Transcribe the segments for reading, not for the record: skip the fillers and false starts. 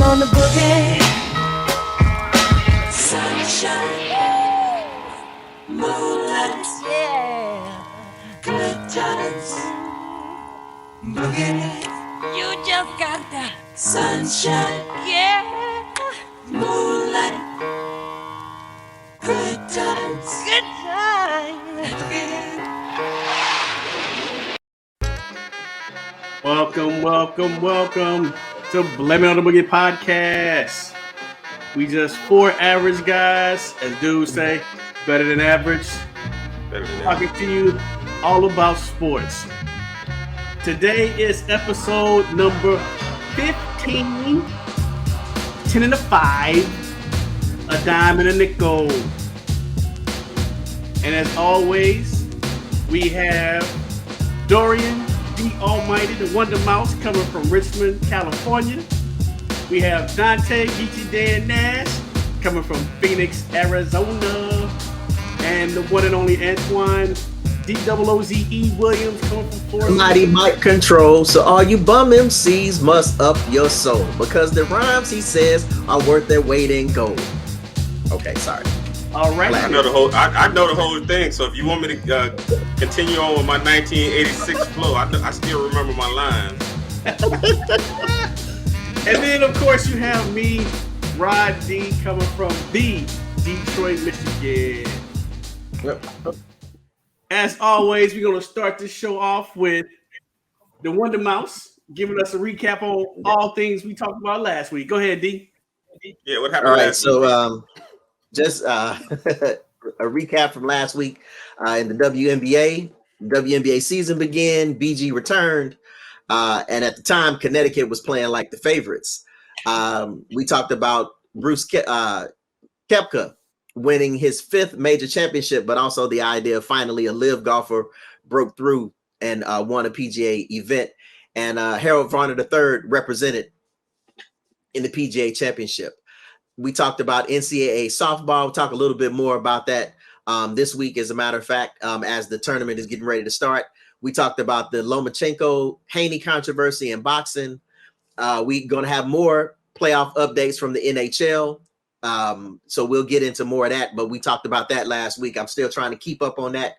on the boogie. Sunshine, moonlight, yeah, good times, boogie. You just got the sunshine, yeah, moonlight, good times, boogie. Welcome to Blame It on the Boogie podcast. We just four average guys, as dudes say, better than average. Talking to you all about sports. Today is episode number 15, 10 and a 5, a dime and a nickel. And as always, we have Dorian, the Almighty, the Wonder Mouse, coming from Richmond, California. We have Dante, Geechee Dan Nash, coming from Phoenix, Arizona. And the one and only Antoine, D-O-O-Z-E Williams, coming from Florida. Mighty Mike Control. So all you bum MCs must up your soul, because the rhymes he says are worth their weight in gold. Okay, sorry. All right. I know the whole. I know the whole thing. So if you want me to continue on with my 1986 flow, I still remember my lines. And then, of course, you have me, Rod D, coming from the Detroit, Michigan. Yep. As always, we're going to start this show off with the Wonder Mouse, giving us a recap on all things we talked about last week. Go ahead, D. Yeah, what happened? All right, last so week? just a recap from last week in the WNBA. WNBA season began. BG returned, and at the time, Connecticut was playing like the favorites. We talked about Bruce Koepka winning his 5th major championship, but also the idea of finally a live golfer broke through and won a PGA event, and Harold Varner III represented in the PGA championship. We talked about NCAA softball. We'll talk a little bit more about that this week, as a matter of fact, as the tournament is getting ready to start. We talked about the Lomachenko-Haney controversy in boxing. We're going to have more playoff updates from the NHL. So we'll get into more of that, but we talked about that last week. I'm still trying to keep up on that.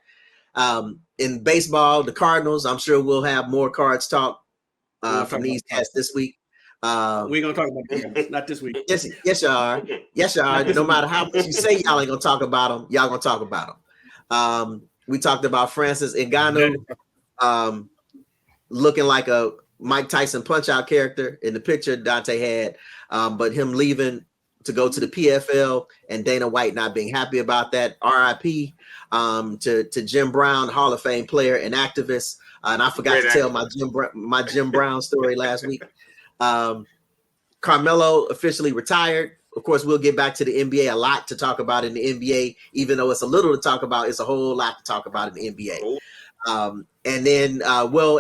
In baseball, the Cardinals, I'm sure we'll have more cards talk from these cats this week. We ain't gonna talk about them, not this week. Yes, y'all are. Yes, y'all are. No matter how much you say y'all ain't gonna talk about them, y'all gonna talk about them. We talked about Francis Ngannou looking like a Mike Tyson Punch-Out character in the picture Dante had, but him leaving to go to the PFL and Dana White not being happy about that. RIP to Jim Brown, Hall of Fame player and activist. And I forgot to tell my Jim Brown story last week. Carmelo officially retired. Of course, we'll get back to the NBA. A lot to talk about in the NBA, even though it's a little to talk about. It's a whole lot to talk about in the NBA. And then,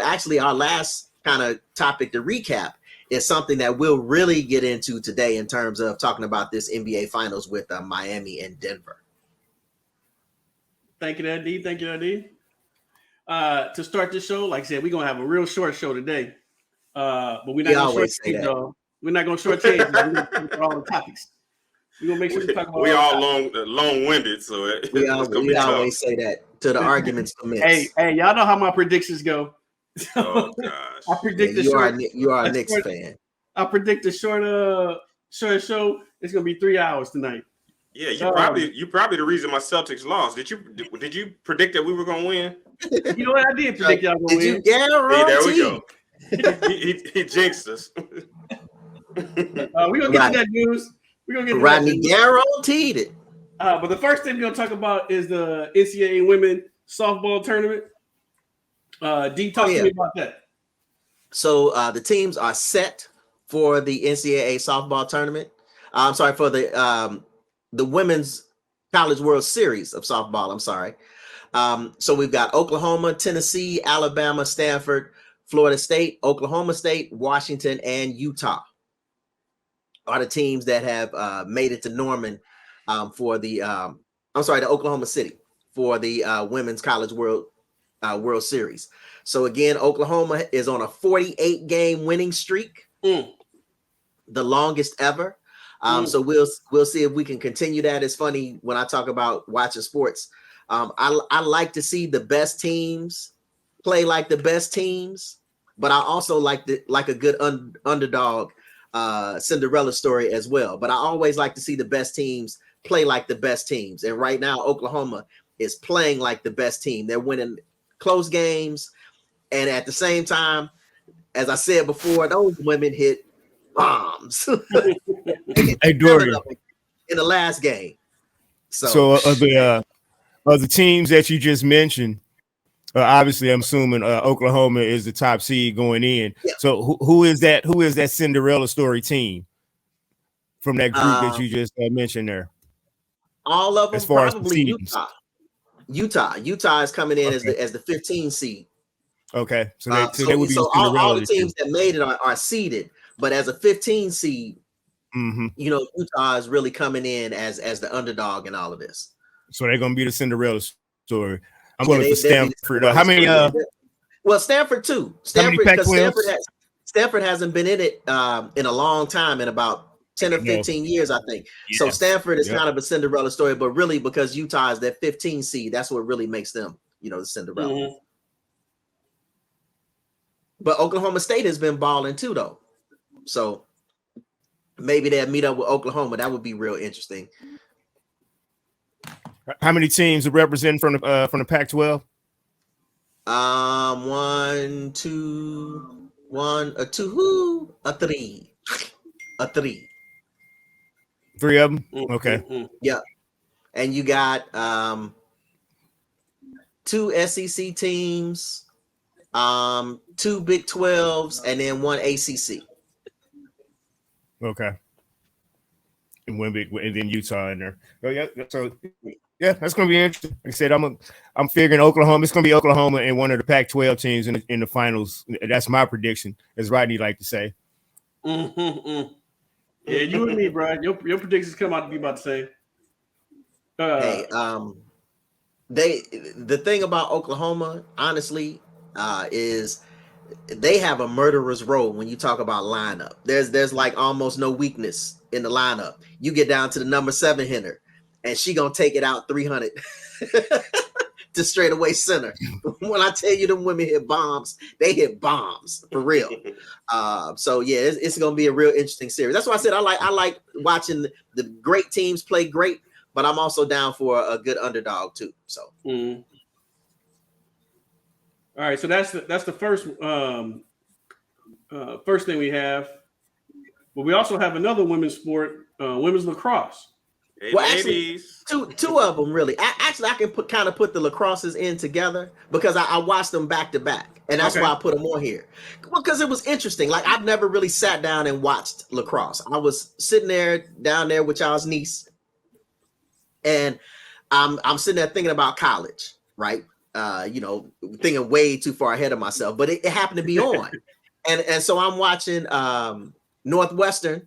actually, our last kind of topic to recap is something that we'll really get into today in terms of talking about this NBA Finals with Miami and Denver. Thank you, D. Thank you, D. To start this show, like I said, we're gonna have a real short show today. But we're not going to shortchange, though. We're not going to shortchange. We're going to talk all the topics. We're going to make sure we talk about. We all long-winded, so we always say that to the arguments commence. Hey, y'all know how my predictions go. Oh gosh! I predict you are a Knicks fan. I predict a short show. It's going to be 3 hours tonight. Yeah, you probably the reason my Celtics lost. Did you predict that we were going to win? You know what? I did predict y'all going to win. Did you guarantee? Hey, there we go. he jinxed us. We're gonna get to that news. We're gonna get to Rodney guaranteed it. But the first thing we're gonna talk about is the NCAA women softball tournament. D, talk to me about that. So the teams are set for the NCAA softball tournament. I'm sorry, for the Women's College World Series of softball. I'm sorry. So we've got Oklahoma, Tennessee, Alabama, Stanford, Florida State, Oklahoma State, Washington, and Utah are the teams that have made it to Norman for the Oklahoma City for the Women's College World Series. So again, Oklahoma is on a 48-game winning streak. the longest ever. So we'll see if we can continue that. It's funny when I talk about watching sports. I like to see the best teams play like the best teams, but I also like a good underdog Cinderella story as well. But I always like to see the best teams play like the best teams. And right now, Oklahoma is playing like the best team. They're winning close games, and at the same time, as I said before, those women hit bombs. Hey, Dorian. In the last game. So of the teams that you just mentioned, obviously I'm assuming Oklahoma is the top seed going in. Yeah. So who is that? Who is that Cinderella story team from that group that you just mentioned there? All of them, as far probably as Utah is coming in as the 15 seed. Okay, so they would be all the teams that made it are seeded, but as a 15 seed, Utah is really coming in as the underdog in all of this. So they're going to be the Cinderella story. I'm going for Stanford. How many? Well, Stanford too. Stanford, because Stanford hasn't been in it in a long time, in about 10 or 15 years, I think. Yes. So Stanford is kind of a Cinderella story, but really because Utah is that 15 seed, that's what really makes them, the Cinderella. Mm-hmm. But Oklahoma State has been balling too, though. So maybe they'll meet up with Oklahoma. That would be real interesting. How many teams are represented from the Pac-12? 3. 3 of them. Okay. Yeah, and you got 2 SEC teams, 2 Big 12s, and then 1 ACC. Okay. And then Utah in there. Oh yeah. So yeah, that's gonna be interesting. Like I said, I'm figuring Oklahoma. It's gonna be Oklahoma and one of the Pac-12 teams in the finals. That's my prediction, as Rodney like to say. Yeah, you and me, bro. Your predictions come out to be about the same. The thing about Oklahoma, honestly, is they have a murderer's row when you talk about lineup. There's like almost no weakness in the lineup. You get down to the number 7 hitter, and she gonna take it out 300 to straightaway center. When I tell you them women hit bombs, they hit bombs for real. So yeah, it's gonna be a real interesting series. That's why I said I like watching the great teams play great, but I'm also down for a good underdog too. So. Mm-hmm. All right, so that's the first first thing we have, but we also have another women's sport, women's lacrosse. Hey, well, actually, two of them really. I can put the lacrosses in together because I watched them back to back, and that's why I put them on here. Well, because it was interesting. Like I've never really sat down and watched lacrosse. I was sitting down there with y'all's niece, and I'm sitting there thinking about college, right? Thinking way too far ahead of myself, but it happened to be on. and so I'm watching Northwestern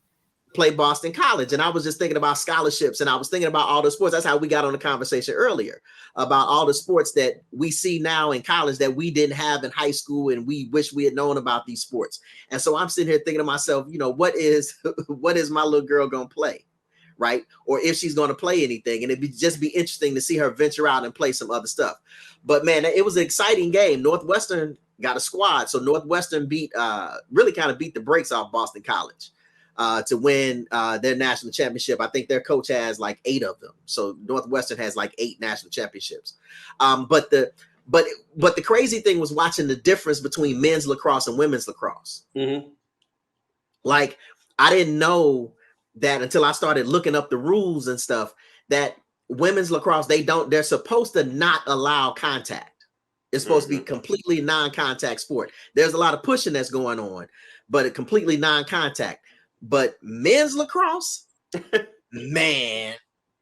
play Boston College, and I was just thinking about scholarships, and I was thinking about all the sports. That's how we got on the conversation earlier about all the sports that we see now in college that we didn't have in high school, and we wish we had known about these sports. And so I'm sitting here thinking to myself, what is my little girl gonna play? Right? Or if she's going to play anything. And it'd just be interesting to see her venture out and play some other stuff. But man, it was an exciting game. Northwestern got a squad. So Northwestern really kind of beat the brakes off Boston College to win their national championship. I think their coach has like 8 of them. So Northwestern has like 8 national championships. But the crazy thing was watching the difference between men's lacrosse and women's lacrosse. Mm-hmm. Like I didn't know that until I started looking up the rules and stuff, that women's lacrosse, they're supposed to not allow contact. It's supposed to be completely non-contact sport. There's a lot of pushing that's going on, but it completely non-contact. But men's lacrosse, man.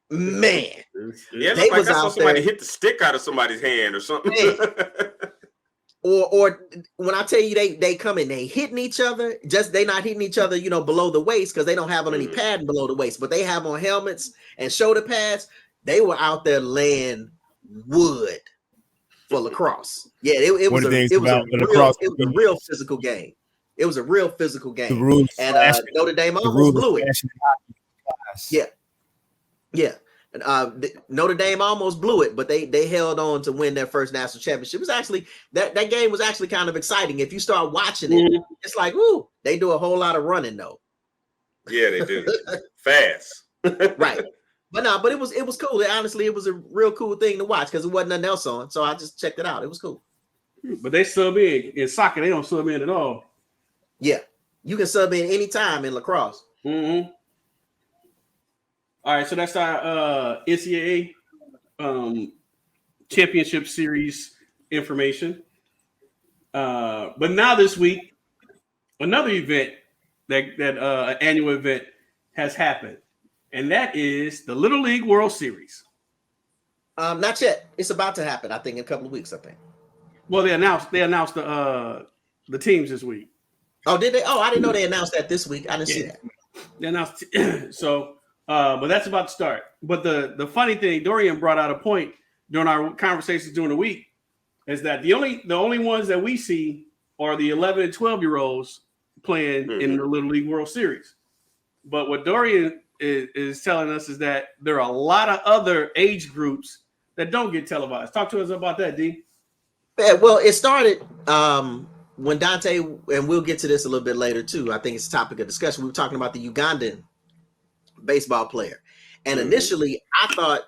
Yeah, they was out somebody hit the stick out of somebody's hand or something. Or when I tell you they come in, they hitting each other, just they not hitting each other, below the waist because they don't have on any padding below the waist, but they have on helmets and shoulder pads. They were out there laying wood for lacrosse. Yeah, it was a real physical game. It was a real physical game. The rules And Notre Dame almost blew it. Yeah. Yeah. And Notre Dame almost blew it, but they held on to win their first national championship. It was actually that game was actually kind of exciting. If you start watching it, it's like, ooh, they do a whole lot of running though. Yeah, they do. Fast. Right. But it was cool. Honestly, it was a real cool thing to watch because it wasn't nothing else on. So I just checked it out. It was cool. But they sub in soccer. They don't sub in at all. Yeah. You can sub in anytime in lacrosse. Mm-hmm. All right, so that's our NCAA championship series information. But now this week, another event that annual event has happened, and that is the Little League World Series. Not yet. It's about to happen. I think in a couple of weeks. I think. Well, they announced the teams this week. Oh, did they? Oh, I didn't know they announced that this week. I didn't see that. They announced so. But that's about to start. But the funny thing, Dorian brought out a point during our conversations during the week, is that the only ones that we see are the 11 and 12-year-olds playing in the Little League World Series. But what Dorian is telling us is that there are a lot of other age groups that don't get televised. Talk to us about that, D. Yeah, well, it started when Dante, and we'll get to this a little bit later too. I think it's a topic of discussion. We were talking about the Ugandan baseball player, and initially I thought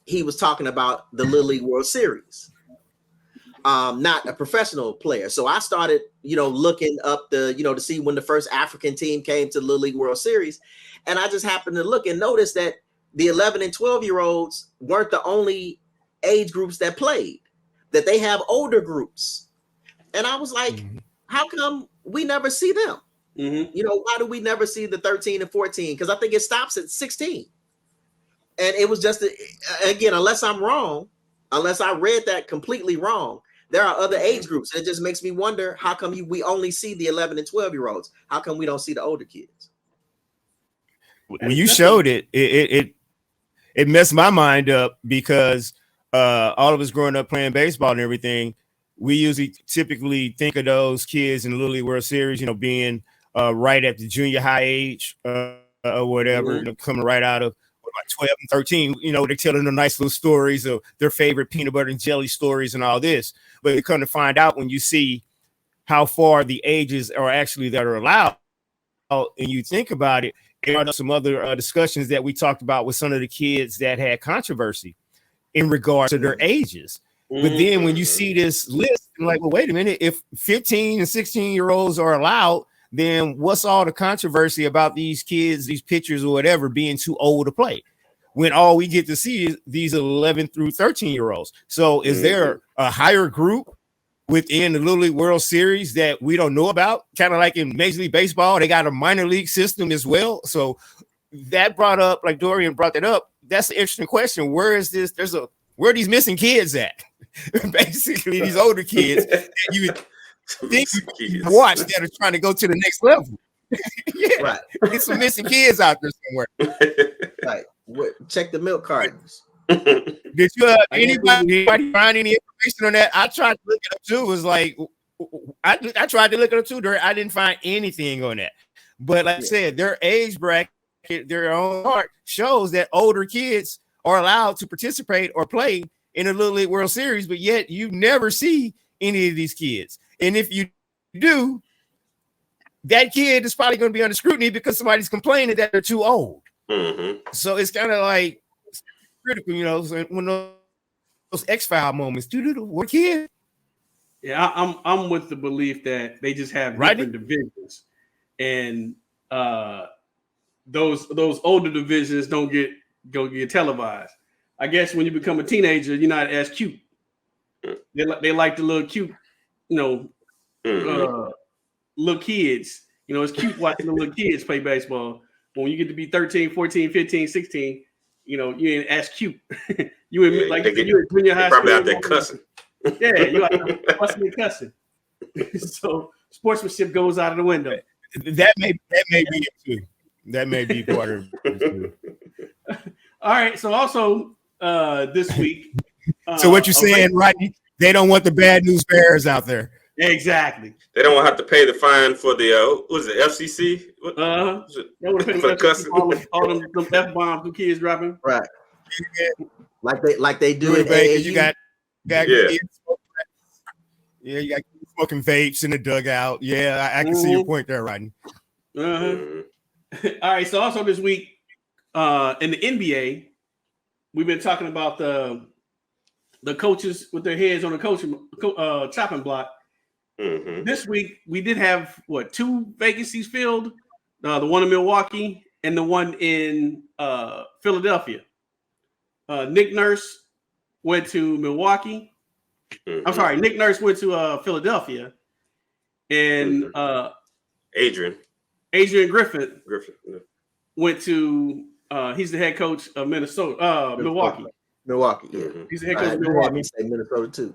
he was talking about the Little League World Series, not a professional player. So I started, looking up to see when the first African team came to the Little League World Series, and I just happened to look and notice that the 11 and 12-year-olds weren't the only age groups that played, that they have older groups, and I was like, how come we never see them? Why do we never see the 13 and 14? Because I think it stops at 16. And it was just, again, unless I'm wrong, unless I read that completely wrong, there are other age groups. It just makes me wonder, how come we only see the 11 and 12-year-olds? How come we don't see the older kids? When you showed it, it messed my mind up because all of us growing up playing baseball and everything, we typically think of those kids in the Little League World Series, being right at the junior high age or whatever, coming right out of 12 and 13, they're telling them nice little stories of their favorite peanut butter and jelly stories and all this. But you come to find out when you see how far the ages are actually that are allowed, and you think about it, there are some other discussions that we talked about with some of the kids that had controversy in regards to their ages. But then when you see this list, you're like, well, wait a minute, if 15 and 16-year-olds are allowed, then what's all the controversy about these kids, these pitchers or whatever, being too old to play, when all we get to see is these 11 through 13-year-olds? So is there a higher group within the Little League World Series that we don't know about? Kind of like in Major League Baseball, they got a minor league system as well. So that brought up, like Dorian brought that up, that's an interesting question. Where is this? Where are these missing kids at? Basically, these older kids that you think you watch that are trying to go to the next level. Yeah, right. Get some missing kids out there somewhere. Right. Check the milk cartons. Did you anybody find any information on that? I tried to look it up too. It was like I tried to look it up too. I didn't find anything on that. But like I said, their age bracket, their own part shows that older kids are allowed to participate or play in a Little League World Series, but yet you never see any of these kids. And if you do, that kid is probably going to be under scrutiny because somebody's complaining that they're too old. So it's kind of like critical, when those X-File moments. What kid? Yeah, I'm with the belief that they just have different divisions, and those older divisions don't get televised. I guess when you become a teenager, you're not as cute. They like the little cute, little kids. It's cute watching the little kids play baseball. But when you get to be 13, 14, 15, 16, you ain't as cute. You in junior high probably school. out there cussing. Yeah, you out there fussing and cussing. So sportsmanship goes out of the window. That may be it too. That may be part of it too. All right. So also this week. So what you're saying, Rodney? They don't want the bad news bears out there. Exactly. They don't want to have to pay the fine for the what is it, FCC? They want to pay for them cussing. all them F-bombs the kids dropping. Right. Like they do in Baker, AAU. you got Yeah. kids you got kids smoking vapes in the dugout. Yeah, I can see your point there, Rodney. All right. So also this week, in the NBA, we've been talking about the coaches with their heads on the chopping block. This week we did have 2 vacancies filled, the one in Milwaukee and the one in Philadelphia. Nick Nurse went to Milwaukee. I'm sorry, Nick Nurse went to Philadelphia, and Adrian Griffith yeah. went to he's the head coach of Milwaukee. Milwaukee, yeah. He's the head coach of Milwaukee. Say Minnesota too.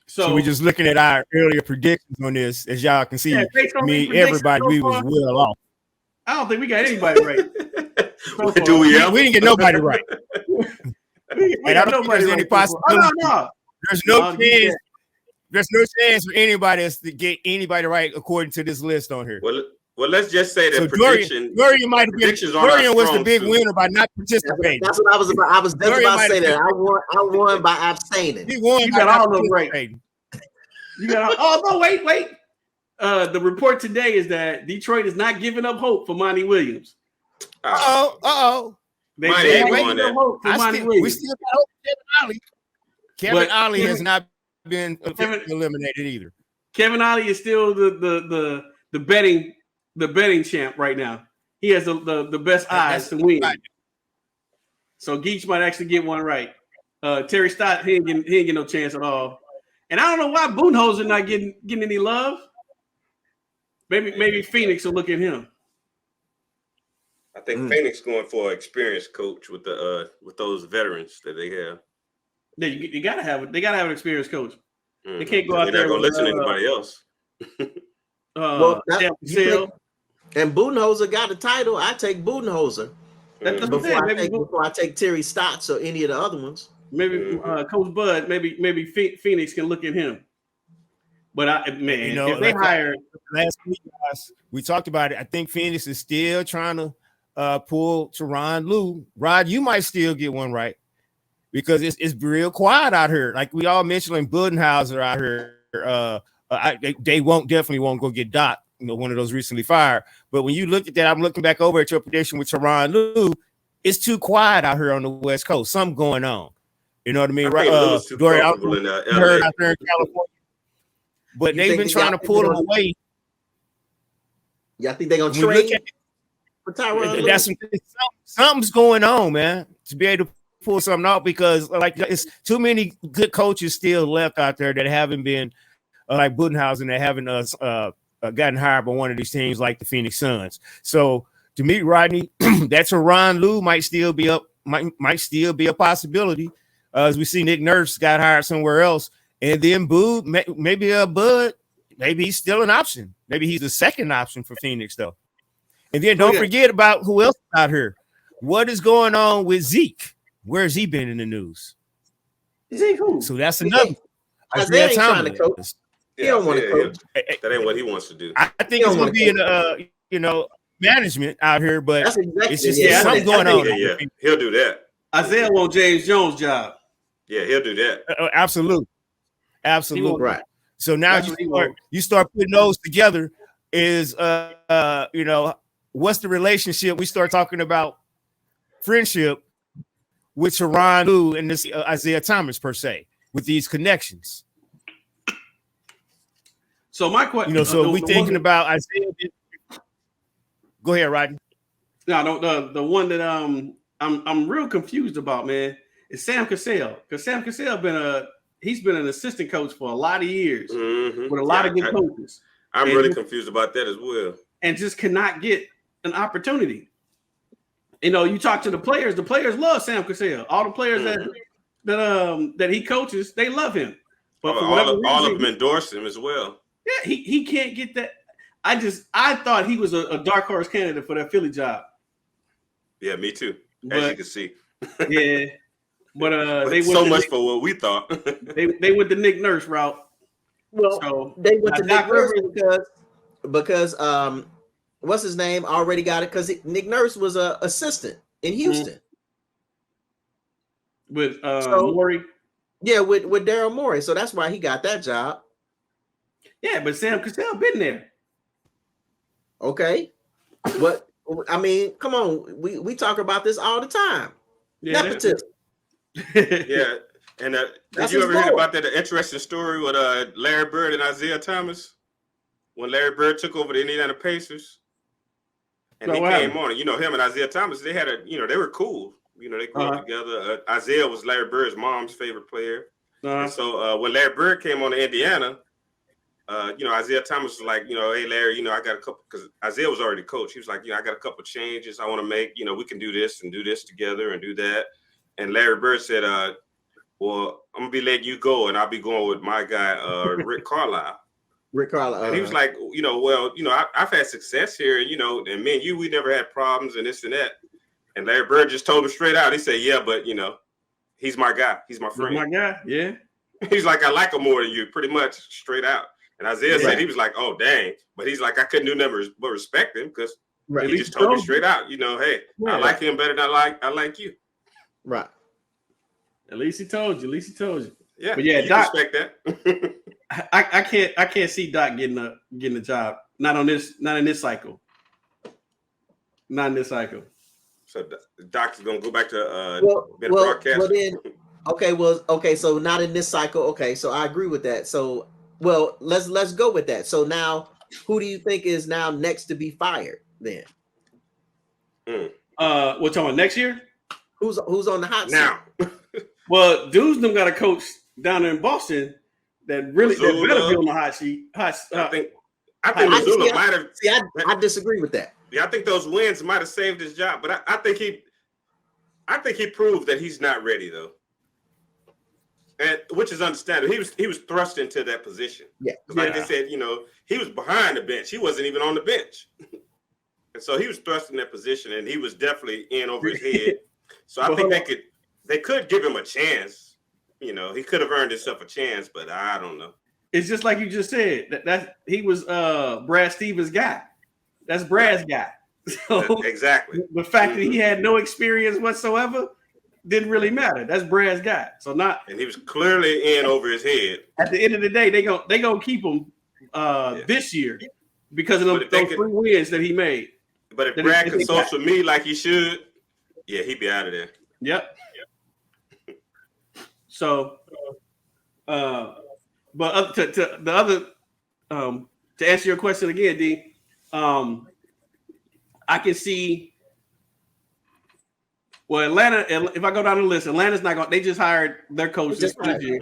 So we're just looking at our earlier predictions on this. As y'all can see, everybody, we was well off. I don't think we got anybody right. Do we ever? We didn't get nobody right. we I don't think there's any possibility. No. There's no chance. There's no chance for anybody else to get anybody right according to this list on here. Well, let's just say that so Dorian might have been. Dorian was the big winner by not participating. That's what I was about. I was just about to say that. I won by abstaining. He won. You got all of them right. You got all. Oh no! Wait. The report today is that Detroit is not giving up hope for Monty Williams. They ain't going there. We still got hope for Kevin Ollie. Kevin Ollie has not been eliminated either. Kevin Ollie is still the betting champ right now. He has the best odds to win. Right. So Geach might actually get one right. Terry Stott, he ain't get no chance at all. And I don't know why Budenholzer not getting any love. Maybe Phoenix will look at him. I think Phoenix going for an experienced coach with those veterans that they have. Yeah, you gotta have it. They gotta have an experienced coach. They can't go out there. They're not gonna listen to anybody else. And Budenholzer got a title. I take Budenholzer before I take Terry Stotts or any of the other ones. Maybe Coach Bud. Maybe Phoenix can look at him. But if they hire last week, guys, we talked about it. I think Phoenix is still trying to pull Tyronn Lue. Rod, you might still get one right because it's real quiet out here. Like we all mentioned, Budenholzer out here. They definitely won't go get Doc. One of those recently fired. But when you look at that, I'm looking back over at your prediction with Tyronn Lue. It's too quiet out here on the West Coast. Something going on. You know what I mean? Dorian, heard out there in California. But they've been trying to pull him away. Yeah, I think they're gonna trade for Tyronn. That's something's going on, man. To be able to pull something out because it's too many good coaches still left out there that haven't been like Budenholzer that haven't gotten hired by one of these teams like the Phoenix Suns. So to me, Rodney, that Tyronn Lue might still be a possibility. As we see Nick Nurse got hired somewhere else. And then Bud, maybe he's still an option. Maybe he's the second option for Phoenix, though. And then don't forget about who else is out here. What is going on with Zeke? Where's he been in the news? Zeke who? So that's another. Isaiah ain't trying to coach. He don't want to coach. That ain't what he wants to do. I think it's going to be in management out here, but it's just something going on. Yeah, he'll do that. Isaiah wants James Jones' job. Yeah, he'll do that. Absolutely. Right. So now you start putting those together. Is what's the relationship? We start talking about friendship with Tyronn Lue and this Isaiah Thomas per se with these connections. So my question, so we thinking about Isaiah. Go ahead, Rodney. No, the one that I'm real confused about, man, is Sam Cassell, because Sam Cassell he's been an assistant coach for a lot of years with a lot of good coaches. I'm really confused about that as well. And just cannot get an opportunity. You talk to the players love Sam Cassell. All the players that he coaches, they love him. But all of them endorse him as well. Yeah, he can't get that. I thought he was a dark horse candidate for that Philly job. Yeah, me too. As you can see. Yeah. But But so much for what we thought. they went the Nick Nurse route. Well, So they went to Doc Nick Nurse Rivers, because what's his name already got it because Nick Nurse was a assistant in Houston with So- Morey. Yeah, with Daryl Morey. So that's why he got that job. Yeah, but Sam Cassell been there. Okay, but I mean, come on, we talk about this all the time. Yeah, Nepotism. Yeah. And did That's you his ever hear boy. about that interesting story with Larry Bird and Isaiah Thomas? When Larry Bird took over the Indiana Pacers and No, he what came happened? on, and him and Isaiah Thomas, they had they were cool. They grew up together. Isaiah was Larry Bird's mom's favorite player. And so when Larry Bird came on to Indiana, Isaiah Thomas was like, hey, Larry, I got a couple, because Isaiah was already coach. He was like, I got a couple changes I want to make. We can do this and do this together and do that. And Larry Bird said, well, I'm going to be letting you go, and I'll be going with my guy, Rick Carlisle. Rick Carlisle. And he was like, I've had success here, and me and you, we never had problems and this and that. And Larry Bird just told him straight out. He said, yeah, but, he's my guy. He's my friend. He's my guy, yeah. He's like, I like him more than you, pretty much, straight out. And Isaiah said, he was like, oh, dang. But he's like, I couldn't do nothing but respect him because he just told me straight out, hey, I like him better than I like you. Right. At least he told you. Yeah, but yeah, you Doc, respect that. I can't see Doc getting a job. Not in this cycle. Not in this cycle. So Doc's gonna go back to being a broadcaster. So not in this cycle. Okay, so I agree with that. So let's go with that. So now, who do you think is now next to be fired then? We're talking next year? Who's on the hot seat? Now. Well, dudes them got a coach down there in Boston that better be on the hot seat. I think Missoula might have. See, I disagree with that. Yeah, I think those wins might have saved his job, but I think he proved that he's not ready though, and which is understandable. He was thrust into that position. Yeah, like they said, he was behind the bench. He wasn't even on the bench, and so he was thrust in that position, and he was definitely in over his head. So I think they could give him a chance. He could have earned himself a chance, but I don't know. It's just like you just said that he was Brad Stevens' guy. That's Brad's guy. So exactly. The fact that he had no experience whatsoever didn't really matter. That's Brad's guy. And he was clearly in over his head. At the end of the day, they gonna keep him this year because of those 3 wins that he made. But if Brad consults with me like he should, yeah, he'd be out of there. Yep. So, but to the other, to answer your question again, D, I can see. Well, Atlanta. If I go down the list, Atlanta's not going. They just hired their coach this year.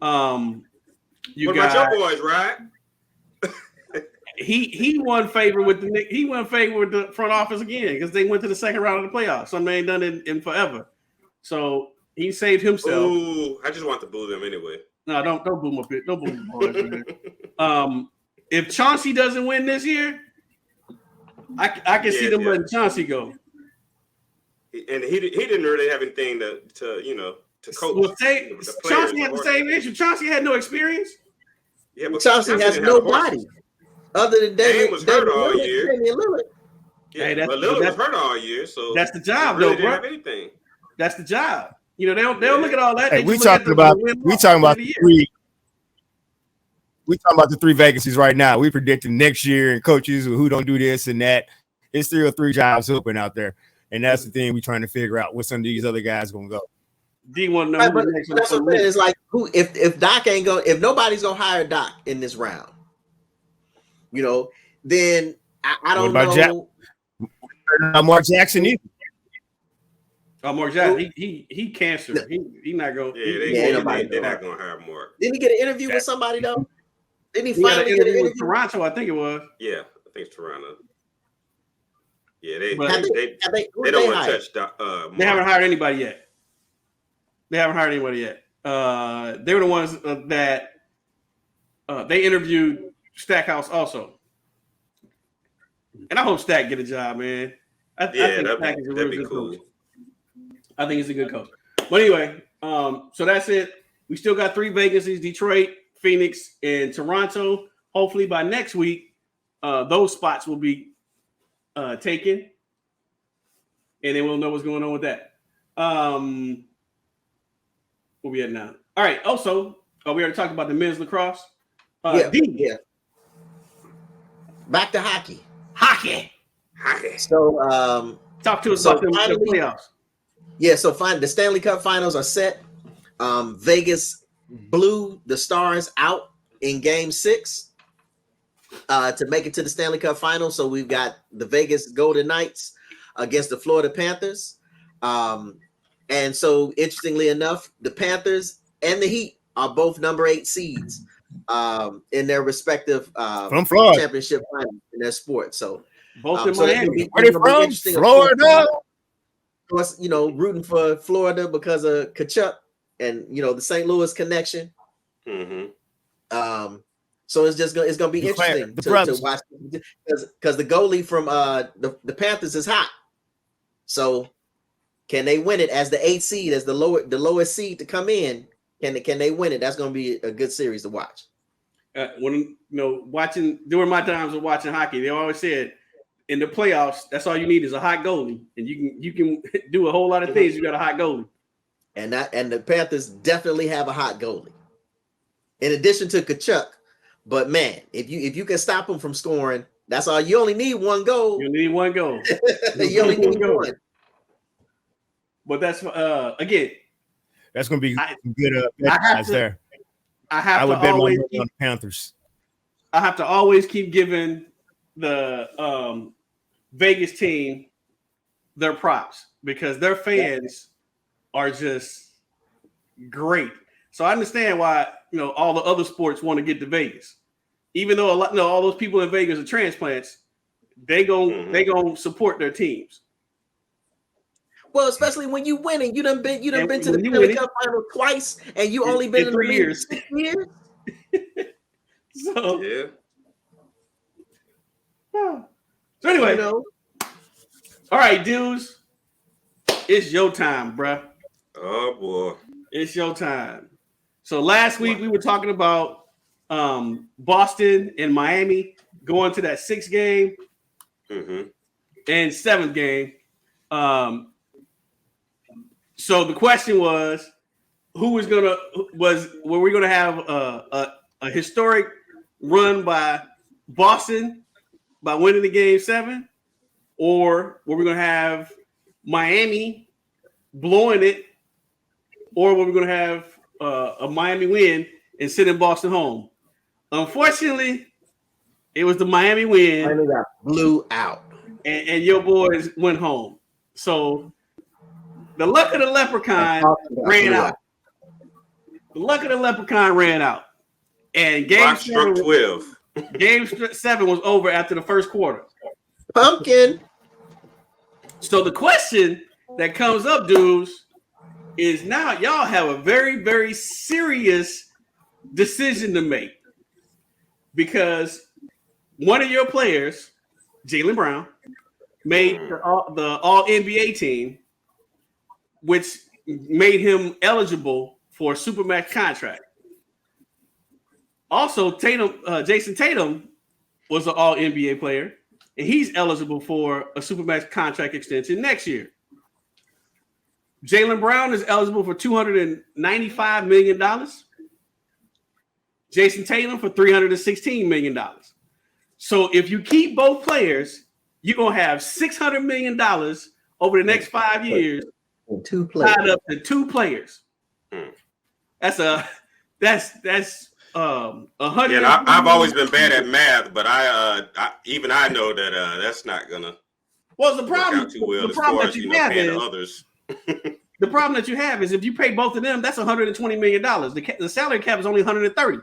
Mm-hmm. You what got about your boys, right? He won favor with the front office again because they went to the second round of the playoffs. Something they ain't done in forever. So he saved himself. Ooh, I just want to boo them anyway. No, don't boo my pit. Don't boo my boys, man. If Chauncey doesn't win this year, I can see them letting Chauncey go. And he didn't really have anything to coach. Well, Chauncey had the same issue. Chauncey had no experience. Yeah, but Chauncey has nobody other than David. Was hurt all year. Lillard. Yeah, but Lillard was hurt all year, so that's the job, really though, bro. Didn't have anything. That's the job. They don't look at all that. Hey, we talking about the three vacancies right now. We predicting next year and coaches who don't do this and that. It's still 3 jobs open out there, and that's the thing we're trying to figure out. What some of these other guys gonna go. D1 know. Right, but that's what I'm saying. It's like if Doc ain't going, if nobody's gonna hire Doc in this round, then I don't know. Mark Jackson either. Oh, Mark Jackson, he cancer. He not going. Yeah, they're not going to hire Mark. Didn't he get an interview with somebody though? Didn't he get finally an interview with Toronto? I think it was. Yeah, I think it's Toronto. Yeah, they don't want to touch. They haven't hired anybody yet. They were the ones that they interviewed Stackhouse also. And I hope Stack get a job, man. I think that'd be cool. I think he's a good coach. But anyway, so that's it. We still got 3 vacancies: Detroit, Phoenix, and Toronto. Hopefully by next week, those spots will be taken, and then we'll know what's going on with that. Where we at now? All right. Also, we already talked about the men's lacrosse. Yeah. Back to hockey. Hockey. So, talk to us about the playoffs. Yeah. So, the Stanley Cup Finals are set. Vegas blew the Stars out in Game 6 to make it to the Stanley Cup Finals. So we've got the Vegas Golden Knights against the Florida Panthers. And so, interestingly enough, the Panthers and the Heat are both number 8 seeds in their respective championship finals in their sport. So both in so Miami. Where they from? Florida. Of course, rooting for Florida because of Kachuk and the St. Louis connection. Mm-hmm. So it's gonna be interesting to watch because the goalie from the Panthers is hot. So can they win it as the 8th seed, as the lowest seed to come in? Can they win it? That's gonna be a good series to watch. When watching during my times of watching hockey, they always said in the playoffs, that's all you need is a hot goalie, and you can do a whole lot of things. You got a hot goalie, and the Panthers definitely have a hot goalie, in addition to Kachuk. But man, if you can stop them from scoring, that's all. You only need one goal. You need one goal. You only need one. But that's again. That's going to be good. I would bet my money on the Panthers. I have to always keep giving the Vegas team their props because their fans are just great. So I understand why all the other sports want to get to Vegas, even though all those people in Vegas are transplants. They gonna support their teams. Well, especially when you winning, you done been to the Stanley Cup Final twice, and you only been in 3 years. 6 years. So yeah. So anyway, all right, dudes, it's your time, bruh. Oh boy, it's your time. So last week we were talking about Boston and Miami going to that 6th game and 7th game. So the question was, were we going to have a historic run by Boston by winning the game 7, or were we going to have Miami blowing it, or were we going to have a Miami win and sending Boston home? Unfortunately, it was the Miami win. Miami got blew out, and your boys went home. So the luck of the leprechaun ran out. The luck of the leprechaun ran out. And game 7 was over after the first quarter. Pumpkin. So the question that comes up, dudes, is now y'all have a very, very serious decision to make. Because one of your players, Jaylen Brown, made the All-NBA team, which made him eligible for a Supermax contract. Also, Jason Tatum was an All-NBA player, and he's eligible for a Supermax contract extension next year. Jaylen Brown is eligible for $295 million. Jason Tatum for $316 million. So if you keep both players, you're going to have $600 million over the next 5 years tied up to 2 players. That's 100. Yeah, I've always been bad at math, but I know that that's not gonna. Well, the problem that you have is others. The problem that you have is if you pay both of them, that's $120 million. The salary cap is only $130.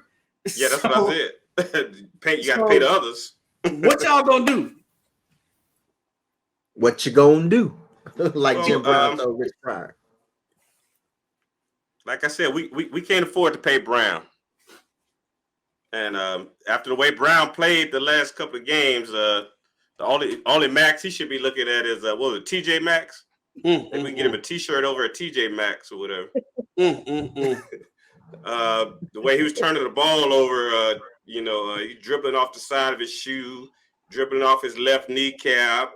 Yeah, that's what I said. You got to pay the others. What y'all gonna do? What you gonna do? Like Jim Brown told Rich Pryor. Like I said, we can't afford to pay Brown. And after the way Brown played the last couple of games, the only max he should be looking at is TJ Maxx. Maybe we can get him a T-shirt over at TJ Maxx or whatever. The way he was turning the ball over, he dribbling off the side of his shoe, dribbling off his left kneecap.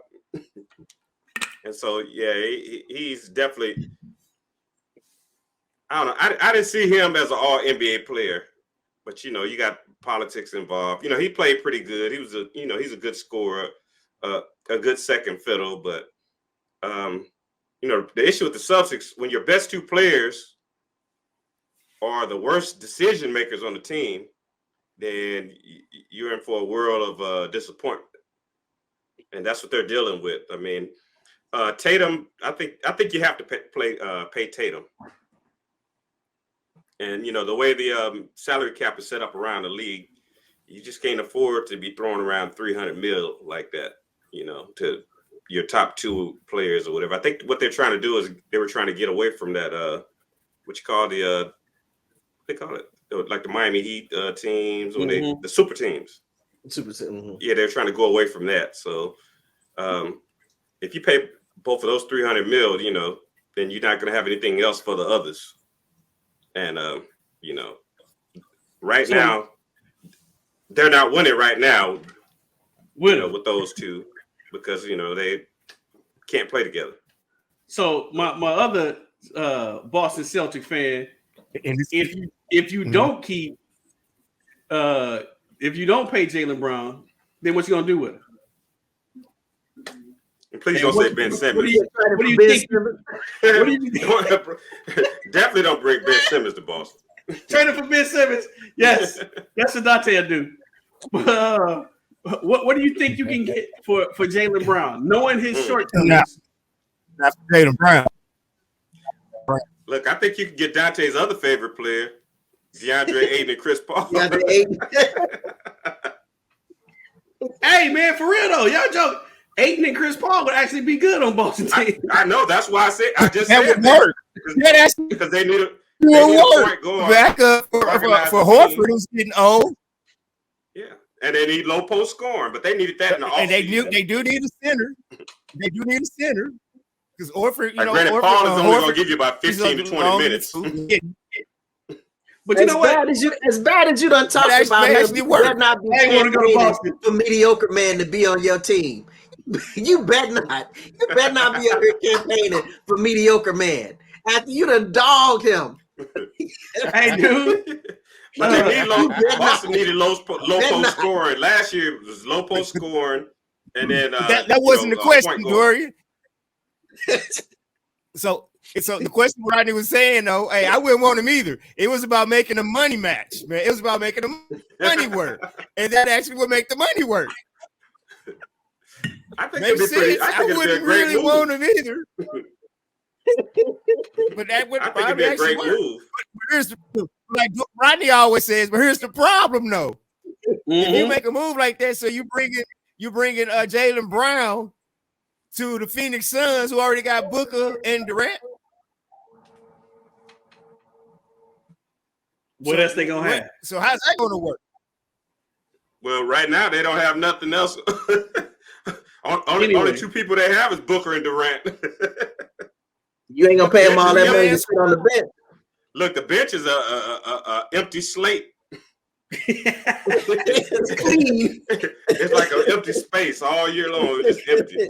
And so, yeah, he's definitely, I don't know. I didn't see him as an all NBA player, but, you got politics involved. He played pretty good. He was he's a good scorer, a good second fiddle. But, the issue with the Celtics, when your best two players are the worst decision makers on the team, then you're in for a world of disappointment. And that's what they're dealing with. I mean, Tatum, I think you have to pay Tatum. And, the way the salary cap is set up around the league, you just can't afford to be throwing around $300 million like that, to your top two players or whatever. I think what they're trying to do is they were trying to get away from that, what you call they call it, like the Miami Heat teams or the super teams. Yeah, they're trying to go away from that. So if you pay both of those $300 million, then you're not going to have anything else for the others. And, right now, they're not winning right now, with those two because, they can't play together. So my other Boston Celtic fan, if you don't keep, if you don't pay Jaylen Brown, then what you going to do with him? Please don't say Ben Simmons. What do you think? Definitely don't bring Ben Simmons to Boston. Trade him for Ben Simmons. Yes, that's what Dante will do. What do you think you can get for Jaylen Brown, knowing his shortcomings? Not for Jaylen Brown. Look, I think you can get Dante's other favorite player, DeAndre Ayton and Chris Paul. Hey, man, for real though, y'all joke. Ayton and Chris Paul would actually be good on Boston team. I know. That's why I just that said would work. because they need a point guard. Back up for Horford, who's getting old. Yeah, and they need low post scoring, but they needed that in the offseason. And they do need a center. They do need a center because Horford, granted, Paul is only going to give you about 15 to 20 minutes. But you know what? As bad as you done talked about him, you better not be campaigning for mediocre man to be on your team. You better not. You better not be out here campaigning for mediocre man. After you done dogged him. Hey, dude. But they need Boston needed low post scoring. Last year it was low post scoring. And then that wasn't the question, Dorian. So the question Rodney was saying, though, hey, I wouldn't want him either. It was about making a money match, man. It was about making the money work. And that actually would make the money work. I think I wouldn't really want him either. But that would be a great move. But here's like Rodney always says, but here's the problem, though. If you make a move like that, so you bring in Jaylen Brown to the Phoenix Suns, who already got Booker and Durant. What else they gonna have? So how's that gonna work? Well, right now they don't have nothing else. Only two people they have is Booker and Durant. You ain't gonna pay them all that money to sit on the bench. Look, the bench is a empty slate. It's clean. It's like an empty space all year long. It's just empty.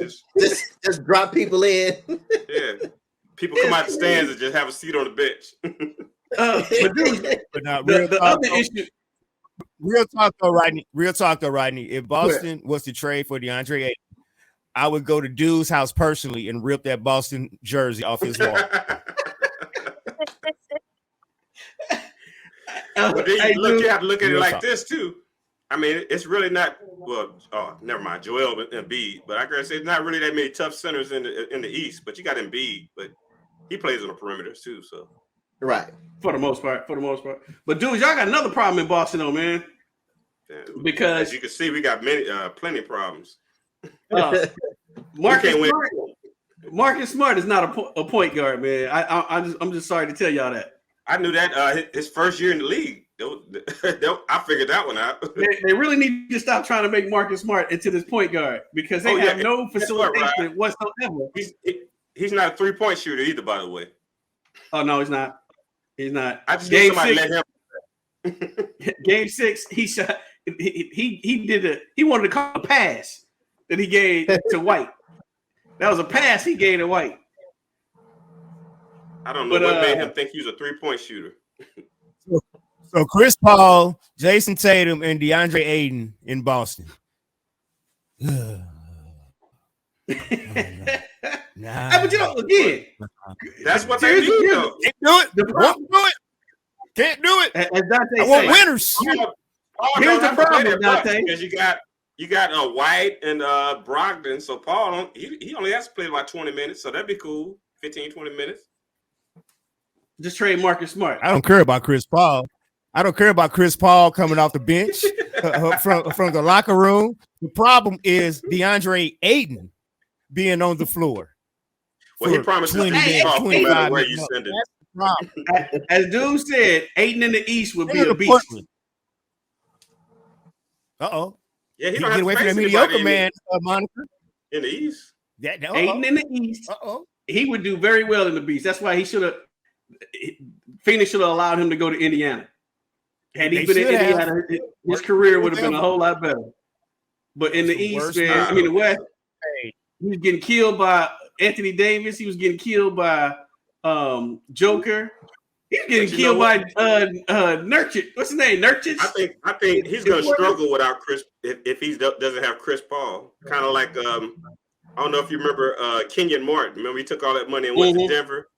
Just drop people in. Yeah, people come out the stands and just have a seat on the bench. But not the other issue. Real talk though, Rodney. If Boston was to trade for DeAndre Ayton, I would go to Dude's house personally and rip that Boston jersey off his wall. But then you have to look at it like this too. I mean, it's really not. Well, never mind, Joel Embiid. But I gotta say, it's not really that many tough centers in the East. But you got Embiid, but he plays on the perimeters too. So right, for the most part. But dude, y'all got another problem in Boston, though, man. Yeah, because as you can see, we got plenty of problems. Marcus Smart is not a point guard, man. I'm just sorry to tell y'all that. I knew that his first year in the league. I figured that one out. They really need to stop trying to make Marcus Smart into this point guard because they have no facilitation whatsoever. he's not a 3-point shooter either, by the way. Oh no, he's not. He's not. I just need somebody to let him. Game 6, he shot. He wanted to call a pass that he gave to White. That was a pass he gave to White. I don't know what made him think he was a 3-point shooter. So Chris Paul, Jason Tatum, and DeAndre Ayton in Boston. Nah. But you know, again, that's what they need, though. Can't do it. Won't do it. Can't do it. As Dante I want winners. Here's the problem, Dante. Because you got White and Brogdon. So Paul, he only has to play about 20 minutes. So that'd be cool. 15, 20 minutes. Just trade Marcus Smart. I don't care about Chris Paul. I don't care about Chris Paul coming off the bench from the locker room. The problem is DeAndre Ayton being on the floor. Well, he promised 20 to off no matter where you send it. As dude said, Ayton in the East would be a beast. Uh-oh. Yeah, he don't have get to away from face that mediocre anybody man, moniker. in the East. Ayton in the East. Uh-oh. He would do very well in the Beast. That's why he should have. Phoenix should have allowed him to go to Indiana. Had he been in Indiana, his career would have been a whole lot better. But in the East, man, the West, he was getting killed by Anthony Davis. He was getting killed by Joker. He's getting killed by Nurkic. What's his name? Nurkic? I think he's going to struggle without Chris if he doesn't have Chris Paul. Kind of like I don't know if you remember Kenyon Martin. Remember he took all that money and went to Denver.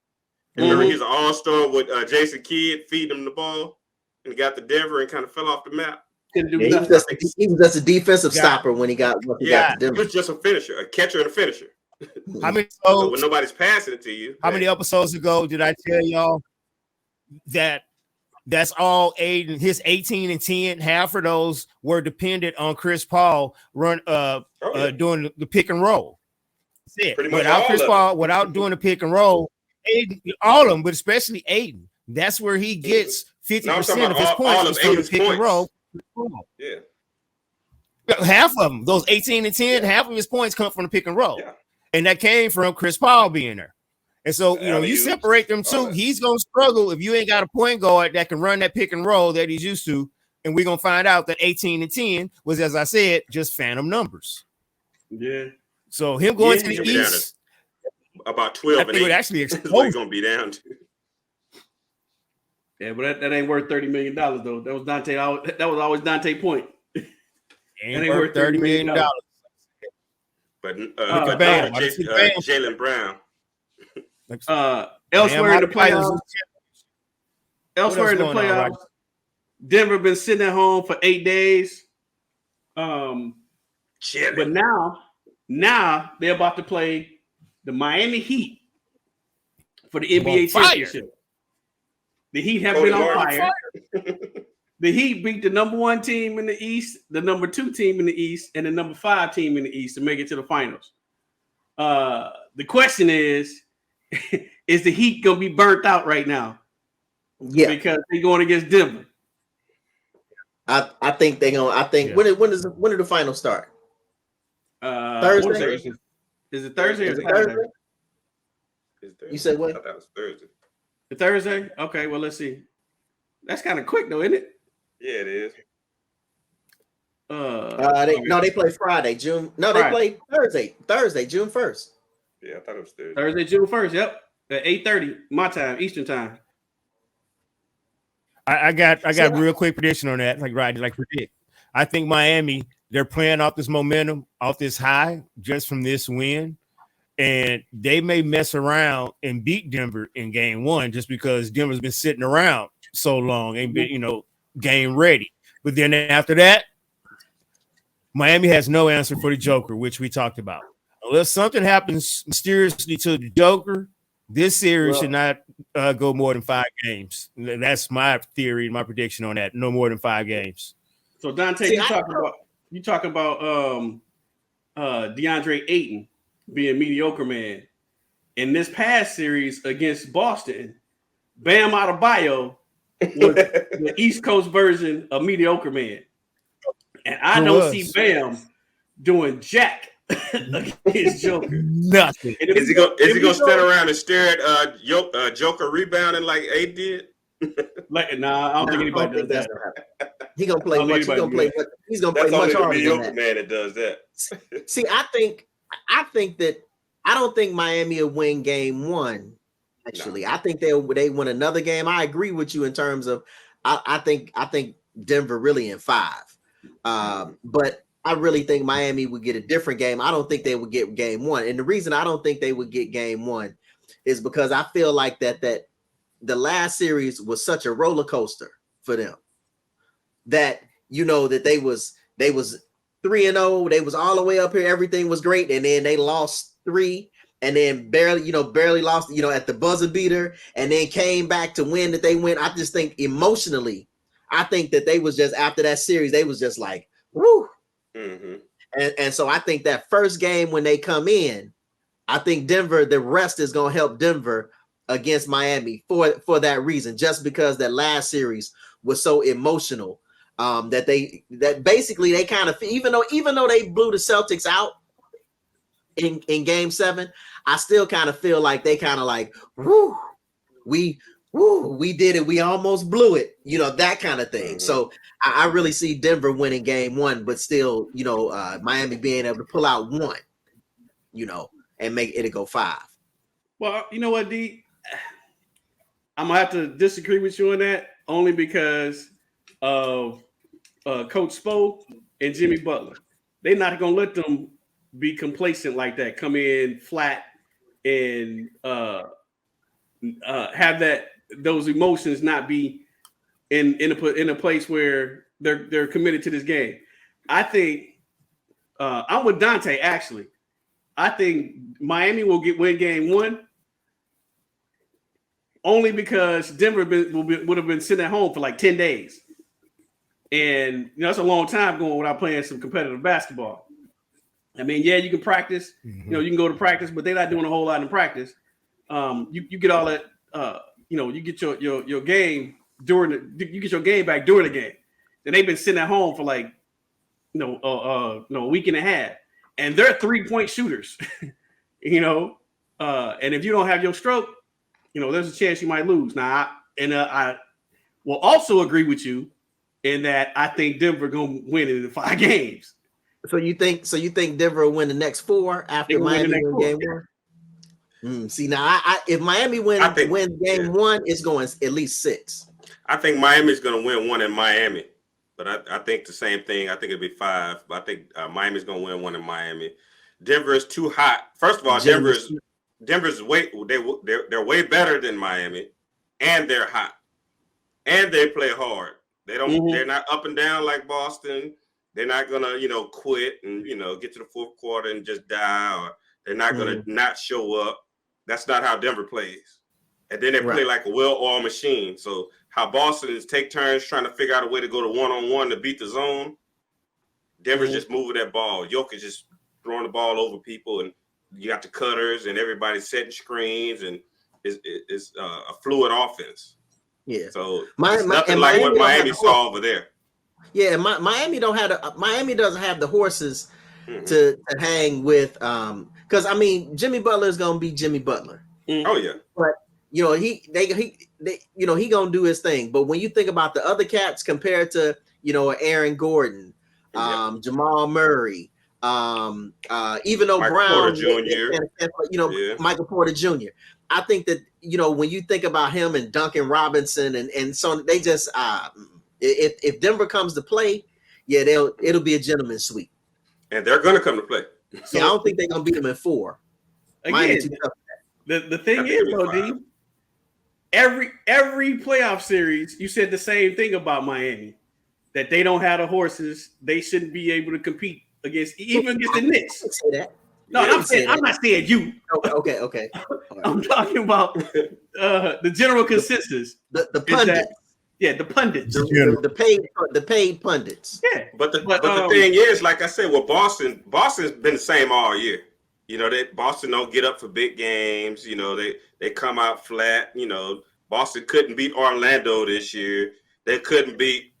And remember he's an all-star with Jason Kidd feeding him the ball, and he got to Denver and kind of fell off the map. He was just a defensive stopper when he got to Denver. He was just a finisher, a catcher and a finisher. How many? So when nobody's passing it to you. How many episodes ago did I tell y'all that's all Aiden? His 18 and 10, half of those were dependent on Chris Paul doing the pick and roll. That's it. Without Chris Paul, without doing the pick and roll, Aiden, all of them, but especially Aiden, that's where he gets 50% of his points from the pick and roll. Yeah. Half of them, those 18 and 10, half of his points come from the pick and roll. Yeah. And that came from Chris Paul being there. And so, you separate them two. He's going to struggle if you ain't got a point guard that can run that pick and roll that he's used to. And we're going to find out that 18 and 10 was, as I said, just phantom numbers. Yeah. So him going to the East. About 12 and 8 actually is what he's going to be down to. Yeah, but that ain't worth $30 million, though. That was Dante. That was always Dante point. Ain't worth $30 million. But Jaylen Brown. Elsewhere in the playoffs, Denver been sitting at home for 8 days. But now they're about to play the Miami Heat for the NBA championship. The Heat have been on fire. The Heat beat the number 1 team in the East, the number 2 team in the East, and the number 5 team in the East to make it to the finals. The question is the Heat gonna be burnt out right now? Yeah, because they're going against Denver. I think they're gonna. When do the finals start? Thursday. Is it Thursday? Is it Thursday? You said what? I thought that was Thursday. The Thursday? Okay, well let's see. That's kind of quick though, isn't it? Yeah, it is. They play Friday, June. No, they play Thursday, June 1st. Yeah, I thought it was Thursday. Thursday, June 1st. Yep, at 8:30 my time, Eastern time. I got a real quick prediction on that. Like predict. I think Miami, they're playing off this momentum, off this high, just from this win, and they may mess around and beat Denver in game 1 just because Denver's been sitting around so long and been, game ready. But then after that, Miami has no answer for the Joker, which we talked about. Unless something happens mysteriously to the Joker, this series should not go more than 5 games. That's my theory, my prediction on that. No more than 5 games. So Dante, you talk about DeAndre Ayton being mediocre man. In this past series against Boston, Bam Adebayo was the East Coast version of mediocre man. And I don't see Bam doing jack against Joker. Nothing. Is he gonna stand around and stare at Joker rebounding like A did? Like, nah, I don't think anybody does that. He gonna play much. He's gonna play much. He's gonna play much harder than that. Man that does that. See, I think that I don't think Miami will win game one. Actually, I think they win another game. I agree with you in terms of I think Denver really in 5. But I really think Miami would get a different game. I don't think they would get game one. And the reason I don't think they would get game one is because I feel like that the last series was such a roller coaster for them that, you know, that they was 3-0. They was all the way up here. Everything was great. And then they lost 3 and then barely lost, you know, at the buzzer beater, and then came back to win that they win. I just think emotionally, I think that they was just, after that series, they was just like, woo. Mm-hmm. And so I think that first game when they come in, I think Denver, the rest is going to help Denver against Miami for that reason, just because that last series was so emotional, that basically they kind of, even though they blew the Celtics out in game 7, I still kind of feel like they kind of like, woo, we did it. We almost blew it, you know, that kind of thing. Mm-hmm. So I really see Denver winning game 1, but still, you know, Miami being able to pull out 1, you know, and make it go 5. Well, you know what, D? I'm gonna have to disagree with you on that, only because of Coach Spo and Jimmy Butler. They're not gonna let them be complacent like that, come in flat and have those emotions not be in a place where they're committed to this game. I think I'm with Dante, actually. I think Miami will win game 1 only because Denver would have been sitting at home for like 10 days. And you know, that's a long time going without playing some competitive basketball. I mean, yeah, you can practice, you know, you can go to practice, but they're not doing a whole lot in practice. You get all that, you know, you get your game you get your game back during the game. And they've been sitting at home for like, a week and a half, and they're 3-point shooters, you know. And if you don't have your stroke, you know, there's a chance you might lose. Now, I will also agree with you in that I think Denver gonna win it in 5 games. So you think Denver will win the next 4 after Miami win game 1? See, now if Miami wins game 1, it's going at least 6. I think Miami's going to win 1 in Miami, but I think the same thing. I think it'll be 5, but I think Miami's going to win 1 in Miami. Denver is too hot. First of all, Denver's they're way better than Miami, and they're hot, and they play hard. They're not up and down like Boston. They're not gonna, you know, quit and, you know, get to the 4th quarter and just die, or they're not gonna not show up. That's not how Denver plays. And then they play like a well-oiled machine. So how Boston is take turns trying to figure out a way to go to one-on-one to beat the zone, Denver's just moving that ball. Jokic just throwing the ball over people, and you got the cutters and everybody setting screens, and it's a fluid offense. Yeah. So it's nothing like what Miami saw over there. Yeah, Miami doesn't have the horses to hang with, because I mean Jimmy Butler is gonna be Jimmy Butler. Oh yeah, but you know he gonna do his thing. But when you think about the other cats compared to, you know, Aaron Gordon, Jamal Murray, even though Michael Brown, Porter Jr., Michael Porter Jr. I think that, you know, when you think about him and Duncan Robinson and so they just if Denver comes to play, it'll be a gentleman's sweep. And they're going to come to play. So I don't think they're going to beat them in 4. Again, the thing is, though, D, every playoff series, you said the same thing about Miami, that they don't have the horses. They shouldn't be able to compete against the Knicks. I say that. No, I'm not saying you. Okay. I'm talking about the general consensus. The pundits. The pundits. The paid pundits. Yeah. But the thing is, like I said, well, Boston's been the same all year. You know, Boston don't get up for big games. You know, they come out flat. You know, Boston couldn't beat Orlando this year. They couldn't beat,